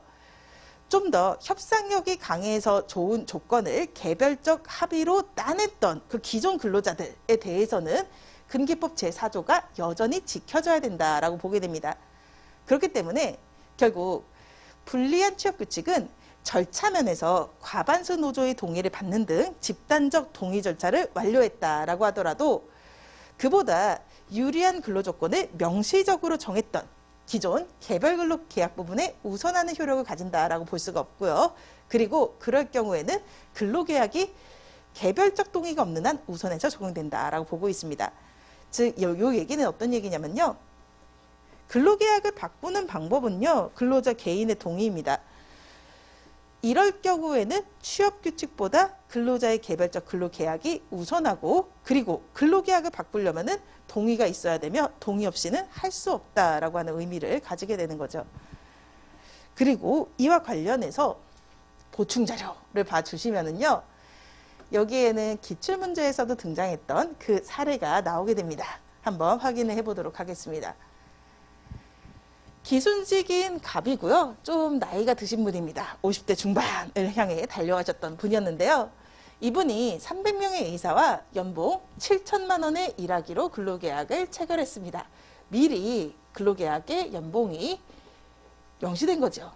좀 더 협상력이 강해서 좋은 조건을 개별적 합의로 따냈던 그 기존 근로자들에 대해서는 근기법 제4조가 여전히 지켜져야 된다라고 보게 됩니다. 그렇기 때문에 결국 불리한 취업규칙은 절차 면에서 과반수 노조의 동의를 받는 등 집단적 동의 절차를 완료했다라고 하더라도 그보다 유리한 근로조건을 명시적으로 정했던 기존 개별근로계약 부분에 우선하는 효력을 가진다라고 볼 수가 없고요. 그리고 그럴 경우에는 근로계약이 개별적 동의가 없는 한 우선해서 적용된다라고 보고 있습니다. 즉, 요 얘기는 어떤 얘기냐면요. 근로계약을 바꾸는 방법은요, 근로자 개인의 동의입니다. 이럴 경우에는 취업규칙보다 근로자의 개별적 근로계약이 우선하고, 그리고 근로계약을 바꾸려면은 동의가 있어야 되며 동의 없이는 할 수 없다라고 하는 의미를 가지게 되는 거죠. 그리고 이와 관련해서 보충자료를 봐주시면은요, 여기에는 기출문제에서도 등장했던 그 사례가 나오게 됩니다. 한번 확인을 해보도록 하겠습니다. 기순직인 갑이고요. 좀 나이가 드신 분입니다. 50대 중반을 향해 달려가셨던 분이었는데요. 이분이 300명의 A사와 연봉 7천만 원에 일하기로 근로계약을 체결했습니다. 미리 근로계약의 연봉이 명시된 거죠.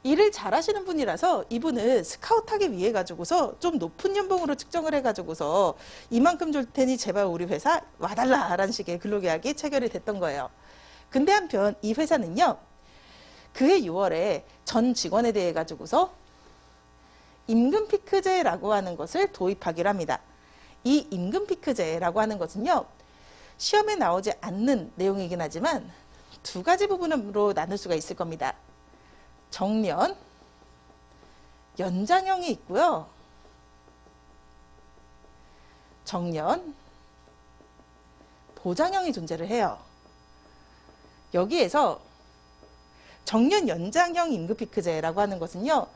일을 잘하시는 분이라서 이분은 스카우트하기 위해 가지고서 좀 높은 연봉으로 측정을 해가지고서 이만큼 줄 테니 제발 우리 회사 와달라라는 식의 근로계약이 체결이 됐던 거예요. 근데 한편 이 회사는요, 그해 6월에 전 직원에 대해 가지고서 임금 피크제라고 하는 것을 도입하기로 합니다. 이 임금 피크제라고 하는 것은요, 시험에 나오지 않는 내용이긴 하지만 두 가지 부분으로 나눌 수가 있을 겁니다. 정년, 연장형이 있고요. 정년, 보장형이 존재를 해요. 여기에서 정년 연장형 임금피크제라고 하는 것은요,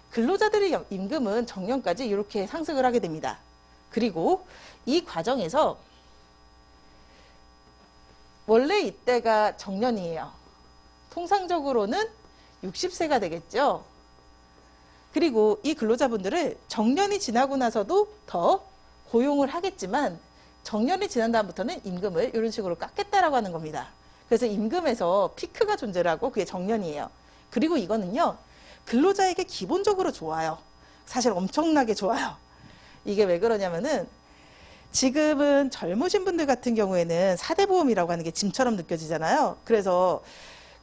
근로자들의 임금은 정년까지 이렇게 상승을 하게 됩니다. 그리고 이 과정에서 원래 이때가 정년이에요. 통상적으로는 60세가 되겠죠. 그리고 이 근로자분들을 정년이 지나고 나서도 더 고용을 하겠지만 정년이 지난 다음부터는 임금을 이런 식으로 깎겠다라고 하는 겁니다. 그래서 임금에서 피크가 존재를 하고 그게 정년이에요. 그리고 이거는요, 근로자에게 기본적으로 좋아요. 사실 엄청나게 좋아요. 이게 왜 그러냐면은 지금은 젊으신 분들 같은 경우에는 사대보험이라고 하는 게 짐처럼 느껴지잖아요. 그래서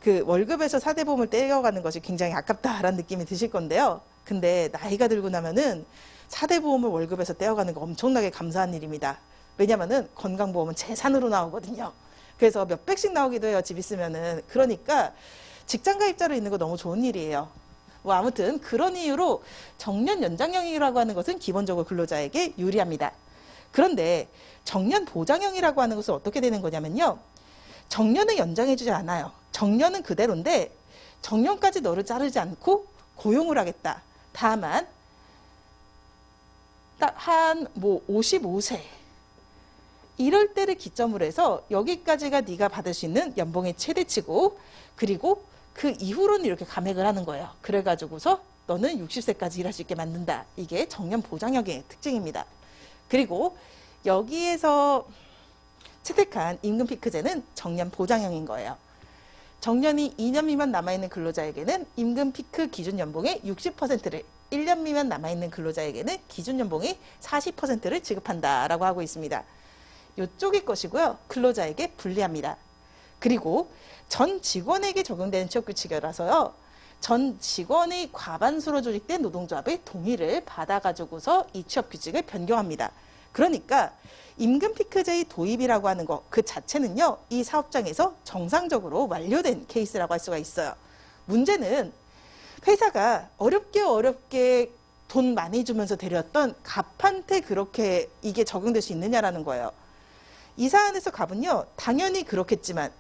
그 월급에서 사대보험을 떼어가는 것이 굉장히 아깝다라는 느낌이 드실 건데요. 근데 나이가 들고 나면은 사대보험을 월급에서 떼어가는 거 엄청나게 감사한 일입니다. 왜냐면은 건강보험은 재산으로 나오거든요. 그래서 몇백씩 나오기도 해요, 집 있으면은. 그러니까 직장가입자로 있는 거 너무 좋은 일이에요. 뭐 아무튼 그런 이유로 정년 연장형이라고 하는 것은 기본적으로 근로자에게 유리합니다. 그런데 정년 보장형이라고 하는 것은 어떻게 되는 거냐면요, 정년을 연장해주지 않아요. 정년은 그대로인데 정년까지 너를 자르지 않고 고용을 하겠다. 다만 딱 한 뭐 55세 이럴 때를 기점으로 해서 여기까지가 네가 받을 수 있는 연봉의 최대치고, 그리고 그 이후로는 이렇게 감액을 하는 거예요. 그래가지고서 너는 60세까지 일할 수 있게 만든다. 이게 정년 보장형의 특징입니다. 그리고 여기에서 채택한 임금 피크제는 정년 보장형인 거예요. 정년이 2년 미만 남아있는 근로자에게는 임금 피크 기준 연봉의 60%를, 1년 미만 남아있는 근로자에게는 기준 연봉의 40%를 지급한다라고 하고 있습니다. 이쪽의 것이고요. 근로자에게 불리합니다. 그리고 전 직원에게 적용되는 취업규칙이라서요, 전 직원의 과반수로 조직된 노동조합의 동의를 받아가지고서 이 취업규칙을 변경합니다. 그러니까 임금 피크제의 도입이라고 하는 것 그 자체는요, 이 사업장에서 정상적으로 완료된 케이스라고 할 수가 있어요. 문제는 회사가 어렵게 돈 많이 주면서 데려왔던 갑한테 그렇게 이게 적용될 수 있느냐라는 거예요. 이 사안에서 갑은요, 당연히 그렇겠지만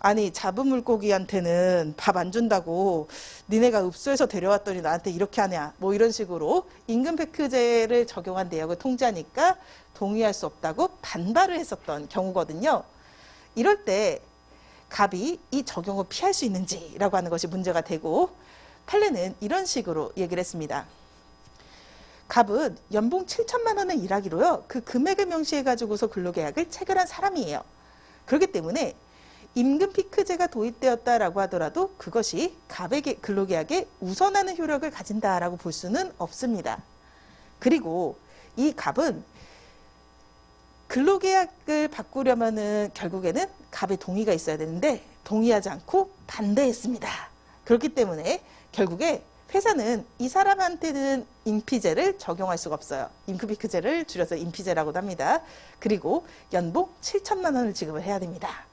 아니 잡은 물고기한테는 밥 안 준다고 니네가 읍소에서 데려왔더니 나한테 이렇게 하냐 뭐 이런 식으로 임금피크제를 적용한 내역을 통지하니까 동의할 수 없다고 반발을 했었던 경우거든요. 이럴 때 갑이 이 적용을 피할 수 있는지라고 하는 것이 문제가 되고 판례는 이런 식으로 얘기를 했습니다. 갑은 연봉 7천만 원을 일하기로요. 그 금액을 명시해 가지고서 근로계약을 체결한 사람이에요. 그렇기 때문에 임금 피크제가 도입되었다라고 하더라도 그것이 갑의 근로계약에 우선하는 효력을 가진다라고 볼 수는 없습니다. 그리고 이 갑은 근로계약을 바꾸려면은 결국에는 갑의 동의가 있어야 되는데 동의하지 않고 반대했습니다. 그렇기 때문에 결국에 회사는 이 사람한테는 임피제를 적용할 수가 없어요. 임금피크제를 줄여서 임피제라고도 합니다. 그리고 연봉 7천만 원을 지급을 해야 됩니다.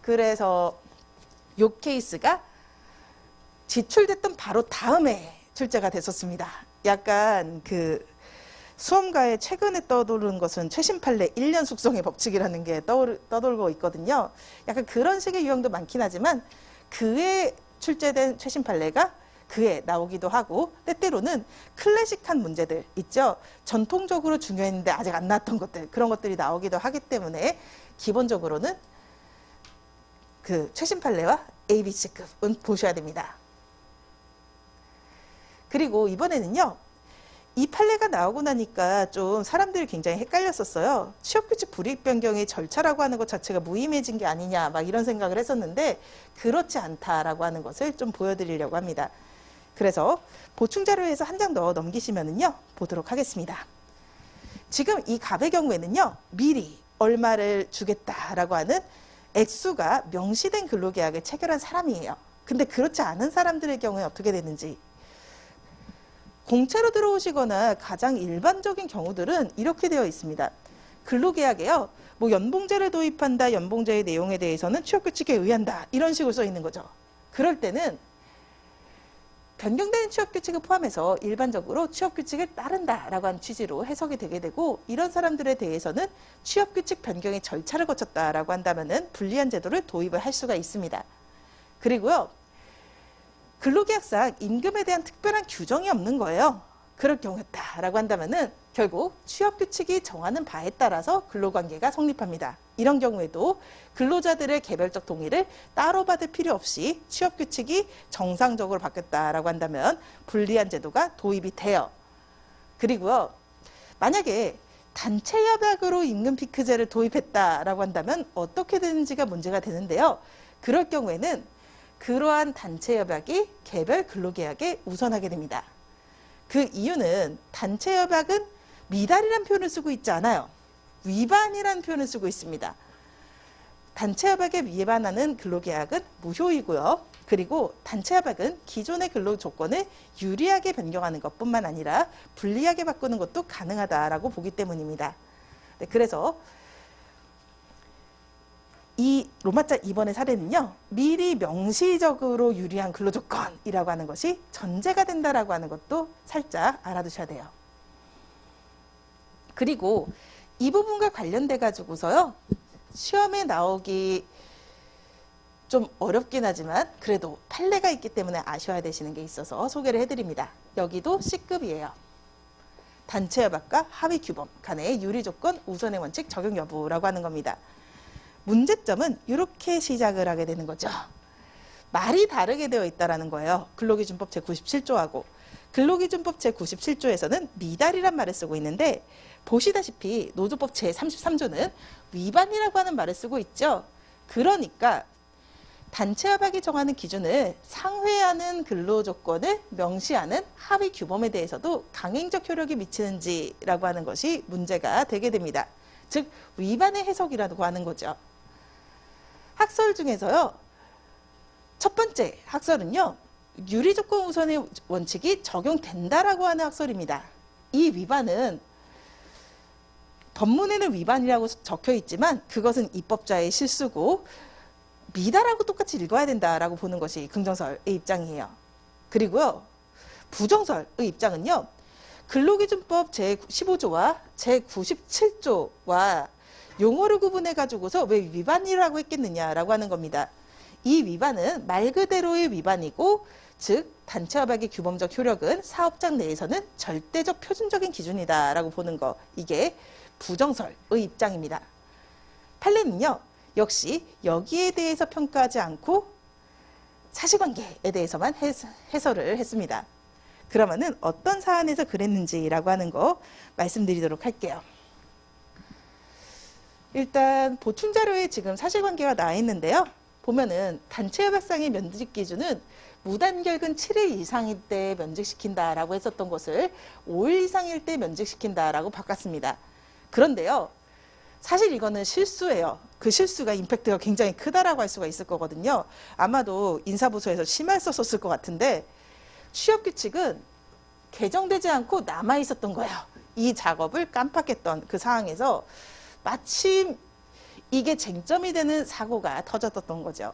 그래서 이 케이스가 지출됐던 바로 다음에 출제가 됐었습니다. 약간 그 수험가에 최근에 떠도는 것은 최신 판례 1년 숙성의 법칙이라는 게 떠돌고 있거든요. 약간 그런 식의 유형도 많긴 하지만 그에 출제된 최신 판례가 그에 나오기도 하고 때때로는 클래식한 문제들 있죠. 전통적으로 중요했는데 아직 안 나왔던 것들 그런 것들이 나오기도 하기 때문에 기본적으로는 그 최신 판례와 ABC급은 보셔야 됩니다. 그리고 이번에는요. 이 판례가 나오고 나니까 좀 사람들이 굉장히 헷갈렸었어요. 취업규칙 불이익 변경의 절차라고 하는 것 자체가 무의미해진 게 아니냐 막 이런 생각을 했었는데 그렇지 않다라고 하는 것을 좀 보여드리려고 합니다. 그래서 보충자료에서 한 장 더 넘기시면은요. 보도록 하겠습니다. 지금 이 갑의 경우에는요. 미리 얼마를 주겠다라고 하는 액수가 명시된 근로계약을 체결한 사람이에요. 근데 그렇지 않은 사람들의 경우에 어떻게 되는지 공채로 들어오시거나 가장 일반적인 경우들은 이렇게 되어 있습니다. 근로계약에요. 뭐 연봉제를 도입한다. 연봉제의 내용에 대해서는 취업규칙에 의한다. 이런 식으로 써 있는 거죠. 그럴 때는 변경되는 취업규칙을 포함해서 일반적으로 취업규칙을 따른다라고 하는 취지로 해석이 되게 되고 이런 사람들에 대해서는 취업규칙 변경의 절차를 거쳤다라고 한다면은 불리한 제도를 도입을 할 수가 있습니다. 그리고요. 근로계약상 임금에 대한 특별한 규정이 없는 거예요. 그럴 경우였다라고 한다면은 결국 취업규칙이 정하는 바에 따라서 근로관계가 성립합니다. 이런 경우에도 근로자들의 개별적 동의를 따로 받을 필요 없이 취업규칙이 정상적으로 바뀌었다라고 한다면 불리한 제도가 도입이 돼요. 그리고요. 만약에 단체협약으로 임금피크제를 도입했다라고 한다면 어떻게 되는지가 문제가 되는데요. 그럴 경우에는 그러한 단체협약이 개별 근로계약에 우선하게 됩니다. 그 이유는 단체협약은 미달이라는 표현을 쓰고 있지 않아요. 위반이라는 표현을 쓰고 있습니다. 단체협약에 위반하는 근로계약은 무효이고요. 그리고 단체협약은 기존의 근로조건을 유리하게 변경하는 것뿐만 아니라 불리하게 바꾸는 것도 가능하다라고 보기 때문입니다. 네, 그래서 이 로마자 2번의 사례는요. 미리 명시적으로 유리한 근로조건이라고 하는 것이 전제가 된다라고 하는 것도 살짝 알아두셔야 돼요. 그리고 이 부분과 관련돼 가지고서요. 시험에 나오기 좀 어렵긴 하지만 그래도 판례가 있기 때문에 아셔야 되시는 게 있어서 소개를 해드립니다. 여기도 C급이에요. 단체협약과 하위규범 간의 유리조건 우선의 원칙 적용 여부라고 하는 겁니다. 문제점은 이렇게 시작을 하게 되는 거죠. 말이 다르게 되어 있다는 거예요. 근로기준법 제97조하고 근로기준법 제97조에서는 미달이란 말을 쓰고 있는데 보시다시피 노조법 제33조는 위반이라고 하는 말을 쓰고 있죠. 그러니까 단체협약이 정하는 기준을 상회하는 근로조건을 명시하는 하위규범에 대해서도 강행적 효력이 미치는지라고 하는 것이 문제가 되게 됩니다. 즉 위반의 해석이라고 하는 거죠. 학설 중에서요. 첫 번째 학설은요. 유리조건 우선의 원칙이 적용된다라고 하는 학설입니다. 이 위반은 법문에는 위반이라고 적혀 있지만 그것은 입법자의 실수고 미달하고 똑같이 읽어야 된다라고 보는 것이 긍정설의 입장이에요. 그리고요. 부정설의 입장은요. 근로기준법 제15조와 제97조와 용어를 구분해 가지고서 왜 위반이라고 했겠느냐라고 하는 겁니다. 이 위반은 말 그대로의 위반이고, 즉 단체협약의 규범적 효력은 사업장 내에서는 절대적 표준적인 기준이다라고 보는 거, 이게 부정설의 입장입니다. 판례는요, 역시 여기에 대해서 평가하지 않고 사실관계에 대해서만 해설을 했습니다. 그러면은 어떤 사안에서 그랬는지라고 하는 거 말씀드리도록 할게요. 일단 보충 자료에 지금 사실관계가 나와 있는데요. 보면은 단체협약상의 면직 기준은 무단결근 7일 이상일 때 면직시킨다라고 했었던 것을 5일 이상일 때 면직시킨다라고 바꿨습니다. 그런데요, 사실 이거는 실수예요. 그 실수가 임팩트가 굉장히 크다라고 할 수가 있을 거거든요. 아마도 인사부서에서 심할 썼을 것 같은데, 취업규칙은 개정되지 않고 남아 있었던 거예요. 이 작업을 깜빡했던 그 상황에서 마침 이게 쟁점이 되는 사고가 터졌던 거죠.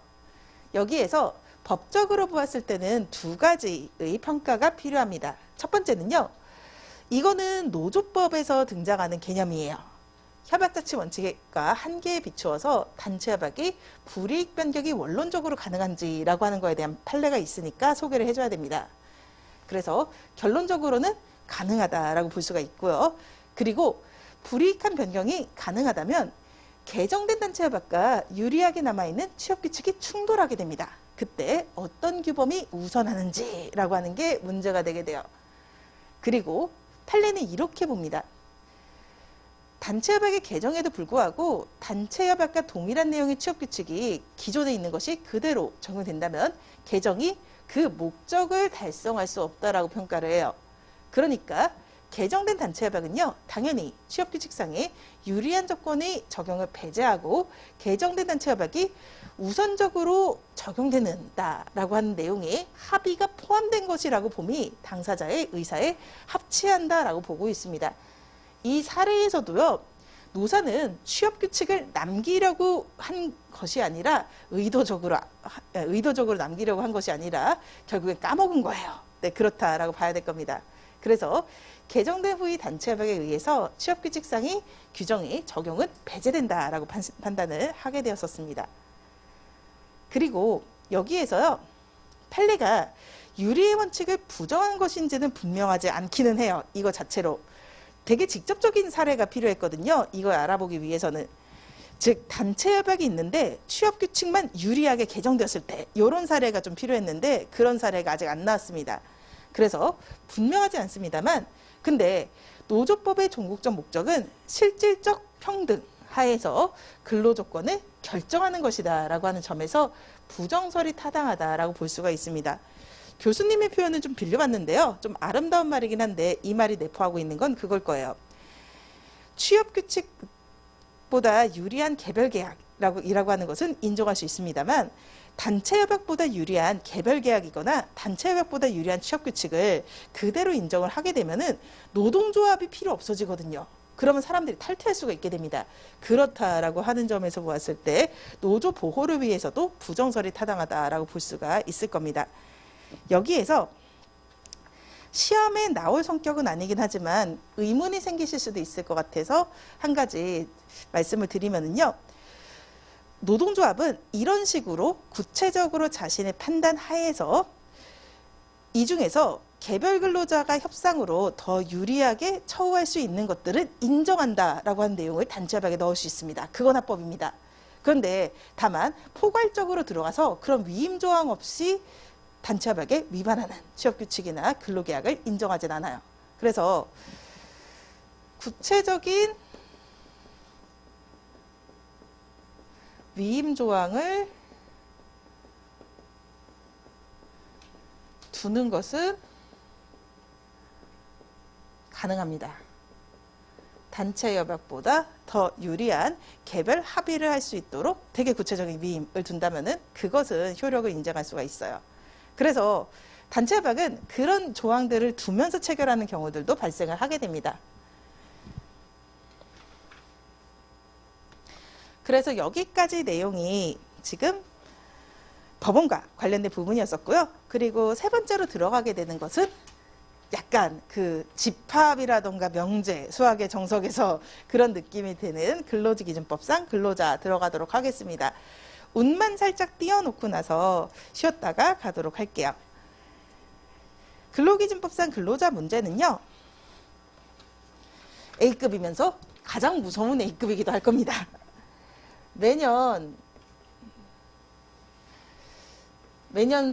여기에서 법적으로 보았을 때는 두 가지의 평가가 필요합니다. 첫 번째는요, 이거는 노조법에서 등장하는 개념이에요. 협약자치 원칙과 한계에 비추어서 단체협약이 불이익 변경이 원론적으로 가능한지라고 하는 거에 대한 판례가 있으니까 소개를 해줘야 됩니다. 그래서 결론적으로는 가능하다라고 볼 수가 있고요. 그리고 불이익한 변경이 가능하다면 개정된 단체협약과 유리하게 남아있는 취업규칙이 충돌하게 됩니다. 그때 어떤 규범이 우선하는지라고 하는 게 문제가 되게 돼요. 그리고 판례는 이렇게 봅니다. 단체협약의 개정에도 불구하고 단체협약과 동일한 내용의 취업규칙이 기존에 있는 것이 그대로 적용된다면 개정이 그 목적을 달성할 수 없다라고 평가를 해요. 그러니까 개정된 단체협약은요, 당연히 취업규칙상의 유리한 조건의 적용을 배제하고 개정된 단체협약이 우선적으로 적용된다라고 하는 내용의 합의가 포함된 것이라고 봄이 당사자의 의사에 합치한다라고 보고 있습니다. 이 사례에서도요, 노사는 취업규칙을 남기려고 한 것이 아니라 의도적으로 남기려고 한 것이 아니라 결국엔 까먹은 거예요. 네, 그렇다라고 봐야 될 겁니다. 그래서 개정된 후의 단체협약에 의해서 취업규칙상의 규정의 적용은 배제된다라고 판단을 하게 되었었습니다. 그리고 여기에서요, 판례가 유리의 원칙을 부정한 것인지는 분명하지 않기는 해요. 이거 자체로. 되게 직접적인 사례가 필요했거든요. 이걸 알아보기 위해서는. 즉 단체협약이 있는데 취업규칙만 유리하게 개정되었을 때 이런 사례가 좀 필요했는데 그런 사례가 아직 안 나왔습니다. 그래서 분명하지 않습니다만, 근데 노조법의 종국적 목적은 실질적 평등 하에서 근로조건을 결정하는 것이다 라고 하는 점에서 부정설이 타당하다라고 볼 수가 있습니다. 교수님의 표현은 좀 빌려봤는데요. 좀 아름다운 말이긴 한데 이 말이 내포하고 있는 건 그걸 거예요. 취업규칙보다 유리한 개별계약이라고 하는 것은 인정할 수 있습니다만, 단체협약보다 유리한 개별계약이거나 단체협약보다 유리한 취업규칙을 그대로 인정을 하게 되면은 노동조합이 필요 없어지거든요. 그러면 사람들이 탈퇴할 수가 있게 됩니다. 그렇다라고 하는 점에서 보았을 때 노조 보호를 위해서도 부정설이 타당하다라고 볼 수가 있을 겁니다. 여기에서 시험에 나올 성격은 아니긴 하지만 의문이 생기실 수도 있을 것 같아서 한 가지 말씀을 드리면은요. 노동조합은 이런 식으로 구체적으로 자신의 판단 하에서 이 중에서 개별 근로자가 협상으로 더 유리하게 처우할 수 있는 것들은 인정한다라고 하는 내용을 단체협약에 넣을 수 있습니다. 그건 합법입니다. 그런데 다만 포괄적으로 들어가서 그런 위임 조항 없이 단체협약에 위반하는 취업규칙이나 근로계약을 인정하진 않아요. 그래서 구체적인 위임 조항을 두는 것은 가능합니다. 단체협약보다 더 유리한 개별 합의를 할 수 있도록 되게 구체적인 위임을 둔다면은 그것은 효력을 인정할 수가 있어요. 그래서 단체협약은 그런 조항들을 두면서 체결하는 경우들도 발생을 하게 됩니다. 그래서 여기까지 내용이 지금 법원과 관련된 부분이었었고요. 그리고 세 번째로 들어가게 되는 것은 약간 그 집합이라던가 명제, 수학의 정석에서 그런 느낌이 드는 근로기준법상 근로자 들어가도록 하겠습니다. 운만 살짝 띄워놓고 나서 쉬었다가 가도록 할게요. 근로기준법상 근로자 문제는요, A급이면서 가장 무서운 A급이기도 할 겁니다. 매년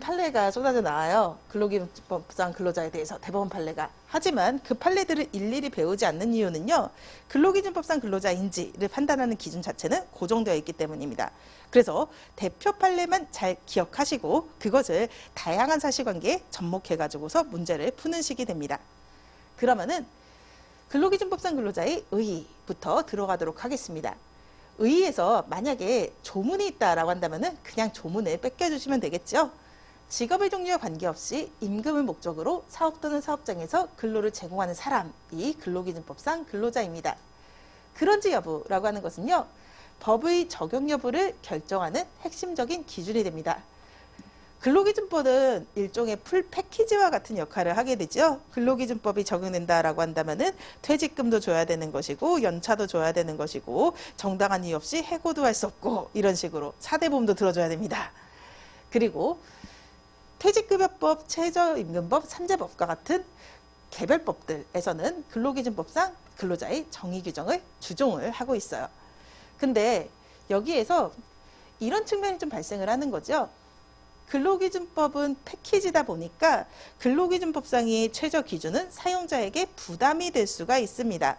판례가 쏟아져 나와요. 근로기준법상 근로자에 대해서 대법원 판례가. 하지만 그 판례들을 일일이 배우지 않는 이유는요, 근로기준법상 근로자인지를 판단하는 기준 자체는 고정되어 있기 때문입니다. 그래서 대표 판례만 잘 기억하시고 그것을 다양한 사실관계에 접목해가지고서 문제를 푸는 식이 됩니다. 그러면은 근로기준법상 근로자의 의의부터 들어가도록 하겠습니다. 의의에서 만약에 조문이 있다라고 한다면은 그냥 조문을 뺏겨주시면 되겠죠. 직업의 종류와 관계없이 임금을 목적으로 사업 또는 사업장에서 근로를 제공하는 사람이 근로기준법상 근로자입니다. 그런지 여부라고 하는 것은요, 법의 적용 여부를 결정하는 핵심적인 기준이 됩니다. 근로기준법은 일종의 풀 패키지와 같은 역할을 하게 되죠. 근로기준법이 적용된다라고 한다면은 퇴직금도 줘야 되는 것이고 연차도 줘야 되는 것이고 정당한 이유 없이 해고도 할 수 없고 이런 식으로 사대보험도 들어줘야 됩니다. 그리고 퇴직급여법, 최저임금법, 산재법과 같은 개별법들에서는 근로기준법상 근로자의 정의 규정을 주종을 하고 있어요. 근데 여기에서 이런 측면이 좀 발생을 하는 거죠. 근로기준법은 패키지다 보니까 근로기준법상의 최저 기준은 사용자에게 부담이 될 수가 있습니다.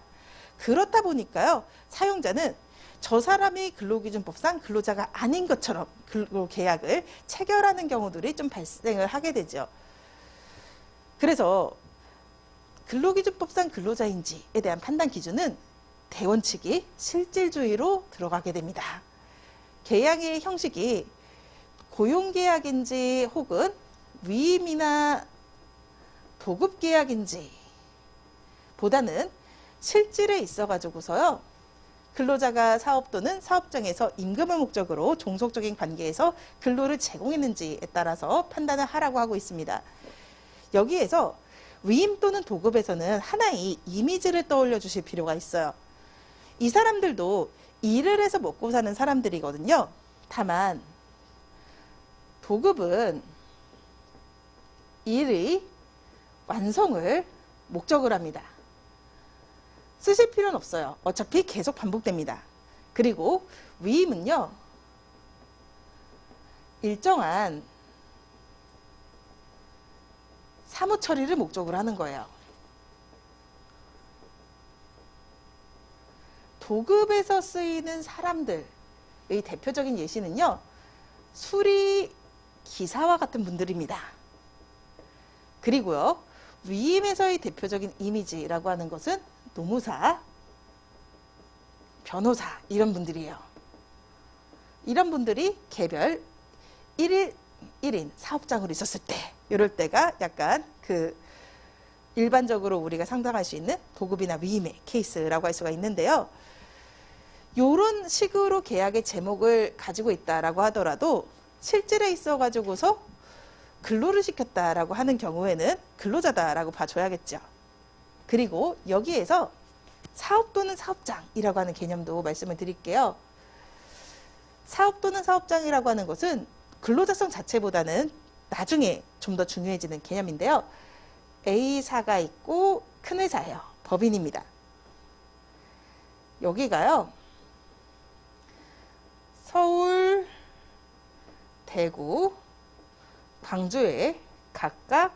그렇다 보니까요, 사용자는 저 사람이 근로기준법상 근로자가 아닌 것처럼 근로계약을 체결하는 경우들이 좀 발생을 하게 되죠. 그래서 근로기준법상 근로자인지에 대한 판단 기준은 대원칙이 실질주의로 들어가게 됩니다. 계약의 형식이 고용계약인지 혹은 위임이나 도급계약인지 보다는 실질에 있어가지고서요, 근로자가 사업 또는 사업장에서 임금을 목적으로 종속적인 관계에서 근로를 제공했는지에 따라서 판단을 하라고 하고 있습니다. 여기에서 위임 또는 도급에서는 하나의 이미지를 떠올려 주실 필요가 있어요. 이 사람들도 일을 해서 먹고 사는 사람들이거든요. 다만 도급은 일의 완성을 목적으로 합니다. 쓰실 필요는 없어요. 어차피 계속 반복됩니다. 그리고 위임은요, 일정한 사무 처리를 목적으로 하는 거예요. 도급에서 쓰이는 사람들의 대표적인 예시는요, 수리 기사와 같은 분들입니다. 그리고요, 위임에서의 대표적인 이미지라고 하는 것은 노무사, 변호사 이런 분들이에요. 이런 분들이 개별 1인 사업장으로 있었을 때, 이럴 때가 약간 그 일반적으로 우리가 상상할 수 있는 도급이나 위임의 케이스라고 할 수가 있는데요. 이런 식으로 계약의 제목을 가지고 있다라고 하더라도 실질에 있어 가지고서 근로를 시켰다라고 하는 경우에는 근로자다라고 봐줘야겠죠. 그리고 여기에서 사업 또는 사업장이라고 하는 개념도 말씀을 드릴게요. 사업 또는 사업장이라고 하는 것은 근로자성 자체보다는 나중에 좀 더 중요해지는 개념인데요. A사가 있고 큰 회사예요. 법인입니다. 여기가요, 서울, 대구, 광주에 각각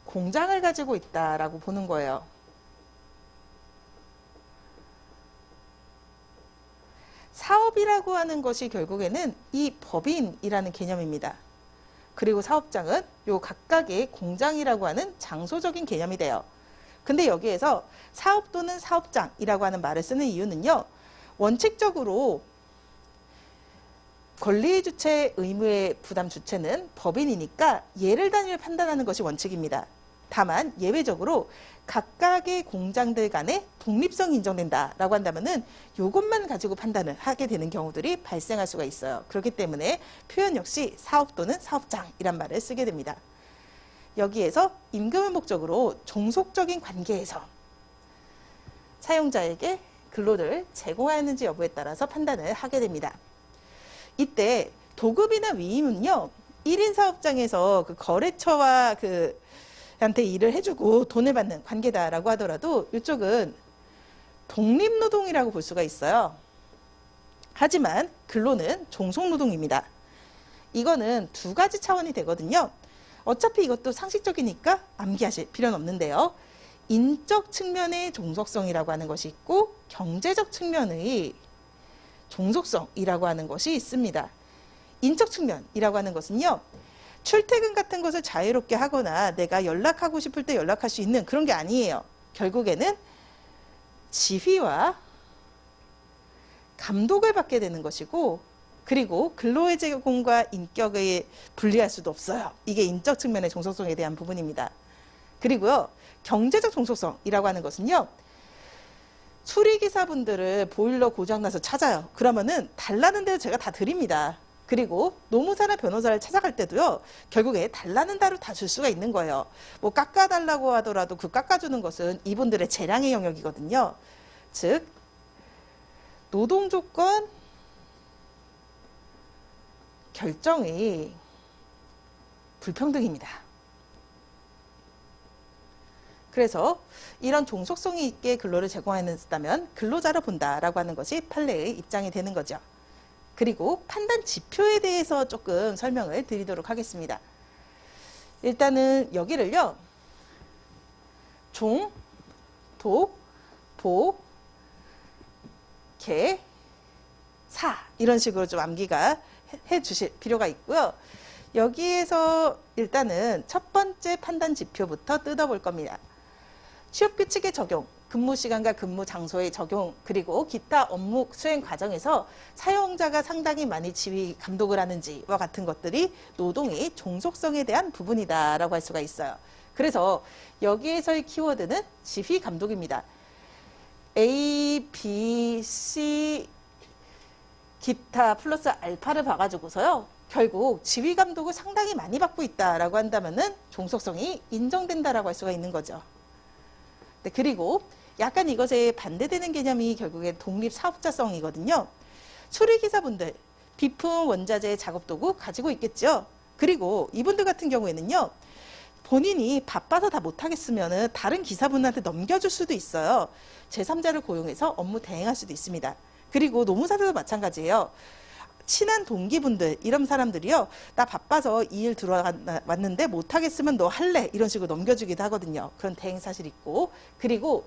공장을 가지고 있다라고 보는 거예요. 사업이라고 하는 것이 결국에는 이 법인이라는 개념입니다. 그리고 사업장은 요 각각의 공장이라고 하는 장소적인 개념이 돼요. 근데 여기에서 사업 또는 사업장이라고 하는 말을 쓰는 이유는요, 원칙적으로 권리 주체 의무의 부담 주체는 법인이니까 예를 단위로 판단하는 것이 원칙입니다. 다만 예외적으로 각각의 공장들 간의 독립성이 인정된다라고 한다면은 이것만 가지고 판단을 하게 되는 경우들이 발생할 수가 있어요. 그렇기 때문에 표현 역시 사업 또는 사업장이란 말을 쓰게 됩니다. 여기에서 임금을 목적으로 종속적인 관계에서 사용자에게 근로를 제공하는지 여부에 따라서 판단을 하게 됩니다. 이때 도급이나 위임은요, 1인 사업장에서 그 거래처와 한테 일을 해주고 돈을 받는 관계다라고 하더라도 이쪽은 독립노동이라고 볼 수가 있어요. 하지만 근로는 종속노동입니다. 이거는 두 가지 차원이 되거든요. 어차피 이것도 상식적이니까 암기하실 필요는 없는데요. 인적 측면의 종속성이라고 하는 것이 있고 경제적 측면의 종속성이라고 하는 것이 있습니다. 인적 측면이라고 하는 것은요, 출퇴근 같은 것을 자유롭게 하거나 내가 연락하고 싶을 때 연락할 수 있는 그런 게 아니에요. 결국에는 지휘와 감독을 받게 되는 것이고, 그리고 근로의 제공과 인격을 분리할 수도 없어요. 이게 인적 측면의 종속성에 대한 부분입니다. 그리고요, 경제적 종속성이라고 하는 것은요, 수리기사분들을 보일러 고장나서 찾아요. 그러면은 달라는 대로 제가 다 드립니다. 그리고 노무사나 변호사를 찾아갈 때도요, 결국에 달라는 대로 다 줄 수가 있는 거예요. 뭐 깎아달라고 하더라도 그 깎아주는 것은 이분들의 재량의 영역이거든요. 즉 노동조건 결정이 불평등입니다. 그래서 이런 종속성이 있게 근로를 제공했다면 근로자로 본다라고 하는 것이 판례의 입장이 되는 거죠. 그리고 판단 지표에 대해서 조금 설명을 드리도록 하겠습니다. 일단은 여기를요, 종, 독, 보, 개, 사 이런 식으로 좀 암기가 해 주실 필요가 있고요. 여기에서 일단은 첫 번째 판단 지표부터 뜯어볼 겁니다. 취업규칙의 적용, 근무시간과 근무 장소의 적용, 그리고 기타 업무 수행 과정에서 사용자가 상당히 많이 지휘 감독을 하는지와 같은 것들이 노동의 종속성에 대한 부분이다라고 할 수가 있어요. 그래서 여기에서의 키워드는 지휘 감독입니다. A, B, C, 기타 플러스 알파를 봐가지고서요, 결국 지휘 감독을 상당히 많이 받고 있다라고 한다면은 종속성이 인정된다라고 할 수가 있는 거죠. 네, 그리고 약간 이것에 반대되는 개념이 결국에 독립사업자성이거든요. 수리기사분들, 비품, 원자재, 작업도구 가지고 있겠죠. 그리고 이분들 같은 경우에는요, 본인이 바빠서 다 못하겠으면 다른 기사분한테 넘겨줄 수도 있어요. 제3자를 고용해서 업무 대행할 수도 있습니다. 그리고 노무사들도 마찬가지예요. 친한 동기분들, 이런 사람들이요, 나 바빠서 이 일 들어왔는데 못하겠으면 너 할래? 이런 식으로 넘겨주기도 하거든요. 그런 대행 사실 있고, 그리고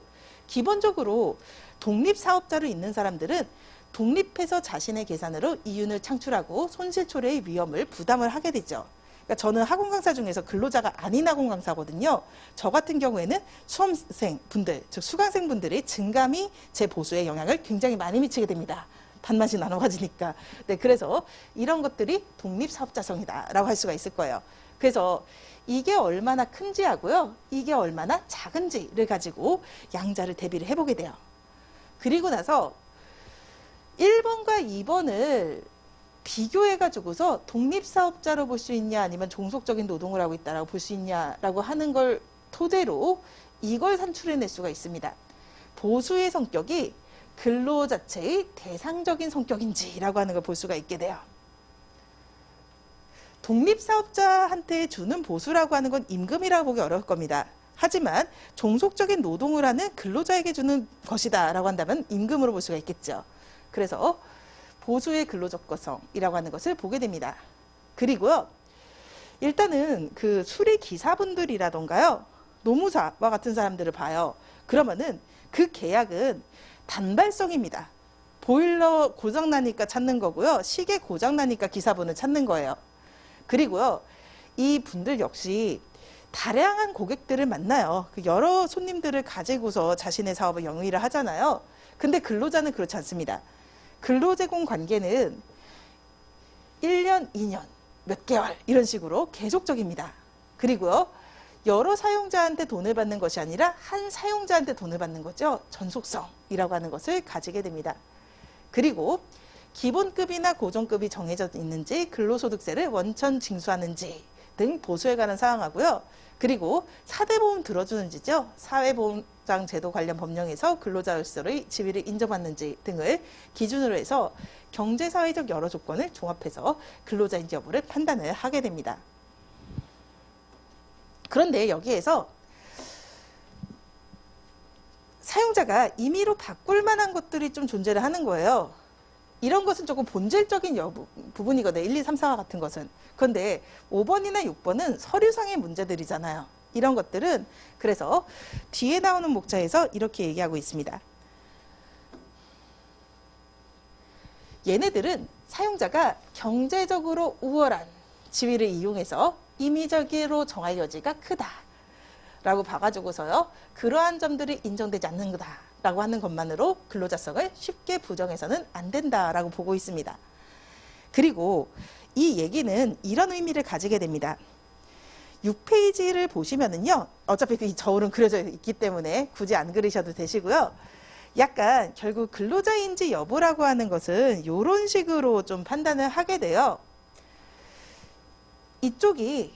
기본적으로 독립사업자로 있는 사람들은 독립해서 자신의 계산으로 이윤을 창출하고 손실초래의 위험을 부담을 하게 되죠. 그러니까 저는 학원 강사 중에서 근로자가 아닌 학원 강사거든요. 저 같은 경우에는 수험생 분들, 즉 수강생 분들의 증감이 제 보수에 영향을 굉장히 많이 미치게 됩니다. 반반씩 나눠 가지니까. 네, 그래서 이런 것들이 독립사업자성이다라고 할 수가 있을 거예요. 그래서 이게 얼마나 큰지 하고요, 이게 얼마나 작은지를 가지고 양자를 대비를 해보게 돼요. 그리고 나서 1번과 2번을 비교해가지고서 독립사업자로 볼 수 있냐, 아니면 종속적인 노동을 하고 있다라고 볼 수 있냐라고 하는 걸 토대로 이걸 산출해낼 수가 있습니다. 보수의 성격이 근로 자체의 대상적인 성격인지라고 하는 걸 볼 수가 있게 돼요. 독립사업자한테 주는 보수라고 하는 건 임금이라고 보기 어려울 겁니다. 하지만 종속적인 노동을 하는 근로자에게 주는 것이다 라고 한다면 임금으로 볼 수가 있겠죠. 그래서 보수의 근로적거성이라고 하는 것을 보게 됩니다. 그리고요, 일단은 그 수리기사분들이라던가요, 노무사와 같은 사람들을 봐요. 그러면은 그 계약은 단발성입니다. 보일러 고장나니까 찾는 거고요, 시계 고장나니까 기사분을 찾는 거예요. 그리고요, 이 분들 역시 다량한 고객들을 만나요. 여러 손님들을 가지고서 자신의 사업을 영위를 하잖아요. 근데 근로자는 그렇지 않습니다. 근로제공 관계는 1년, 2년, 몇 개월 이런 식으로 계속적입니다. 그리고요, 여러 사용자한테 돈을 받는 것이 아니라 한 사용자한테 돈을 받는 거죠. 전속성이라고 하는 것을 가지게 됩니다. 그리고 기본급이나 고정급이 정해져 있는지, 근로소득세를 원천 징수하는지 등 보수에 관한 사항하고요. 그리고 4대 보험 들어주는지죠. 사회보장 제도 관련 법령에서 근로자로서의 지위를 인정받는지 등을 기준으로 해서 경제사회적 여러 조건을 종합해서 근로자인지 여부를 판단을 하게 됩니다. 그런데 여기에서 사용자가 임의로 바꿀 만한 것들이 좀 존재를 하는 거예요. 이런 것은 조금 본질적인 부분이거든요. 1, 2, 3, 4와 같은 것은. 그런데 5번이나 6번은 서류상의 문제들이잖아요. 이런 것들은 그래서 뒤에 나오는 목차에서 이렇게 얘기하고 있습니다. 얘네들은 사용자가 경제적으로 우월한 지위를 이용해서 임의적으로 정할 여지가 크다 라고 봐가지고서요. 그러한 점들이 인정되지 않는 거다 라고 하는 것만으로 근로자성을 쉽게 부정해서는 안 된다라고 보고 있습니다. 그리고 이 얘기는 이런 의미를 가지게 됩니다. 6페이지를 보시면은요. 어차피 이 저울은 그려져 있기 때문에 굳이 안 그리셔도 되시고요. 약간 결국 근로자인지 여부라고 하는 것은 이런 식으로 좀 판단을 하게 돼요. 이쪽이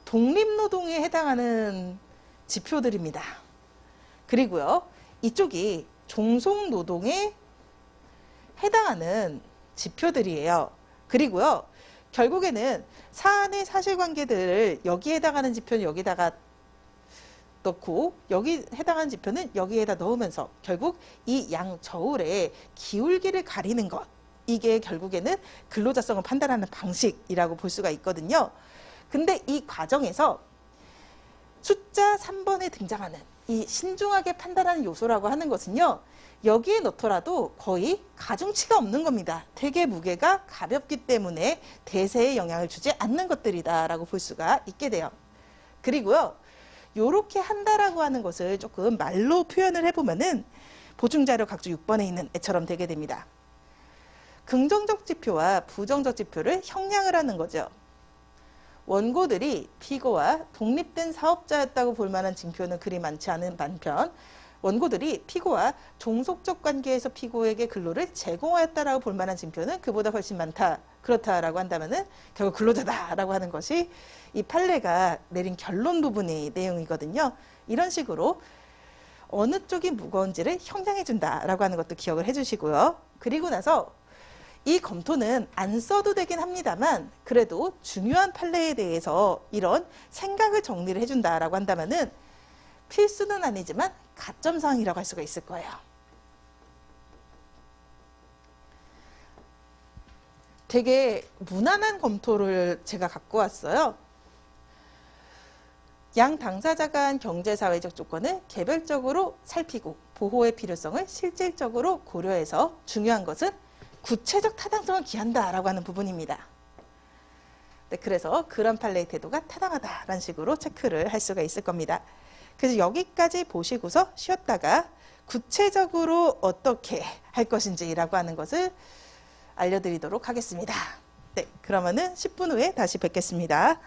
독립노동에 해당하는 지표들입니다. 그리고요. 이쪽이 종속노동에 해당하는 지표들이에요. 그리고요. 결국에는 사안의 사실관계들을 여기에 해당하는 지표는 여기다가 넣고 여기 해당하는 지표는 여기에다 넣으면서 결국 이 양 저울의 기울기를 가리는 것. 이게 결국에는 근로자성을 판단하는 방식이라고 볼 수가 있거든요. 근데 이 과정에서 숫자 3번에 등장하는 이 신중하게 판단하는 요소라고 하는 것은요. 여기에 넣더라도 거의 가중치가 없는 겁니다. 되게 무게가 가볍기 때문에 대세에 영향을 주지 않는 것들이다라고 볼 수가 있게 돼요. 그리고요. 요렇게 한다라고 하는 것을 조금 말로 표현을 해보면은 보충자료 각주 6번에 있는 애처럼 되게 됩니다. 긍정적 지표와 부정적 지표를 형량을 하는 거죠. 원고들이 피고와 독립된 사업자였다고 볼 만한 징표는 그리 많지 않은 반편, 원고들이 피고와 종속적 관계에서 피고에게 근로를 제공하였다라고 볼 만한 징표는 그보다 훨씬 많다. 그렇다라고 한다면은 결국 근로자다라고 하는 것이 이 판례가 내린 결론 부분의 내용이거든요. 이런 식으로 어느 쪽이 무거운지를 형량해 준다라고 하는 것도 기억을 해주시고요. 그리고 나서 이 검토는 안 써도 되긴 합니다만 그래도 중요한 판례에 대해서 이런 생각을 정리를 해준다라고 한다면은 필수는 아니지만 가점사항이라고 할 수가 있을 거예요. 되게 무난한 검토를 제가 갖고 왔어요. 양 당사자가 한 경제사회적 조건을 개별적으로 살피고 보호의 필요성을 실질적으로 고려해서 중요한 것은 구체적 타당성을 기한다라고 하는 부분입니다. 네, 그래서 그런 판례의 태도가 타당하다라는 식으로 체크를 할 수가 있을 겁니다. 그래서 여기까지 보시고서 쉬었다가 구체적으로 어떻게 할 것인지라고 하는 것을 알려드리도록 하겠습니다. 네, 그러면은 10분 후에 다시 뵙겠습니다.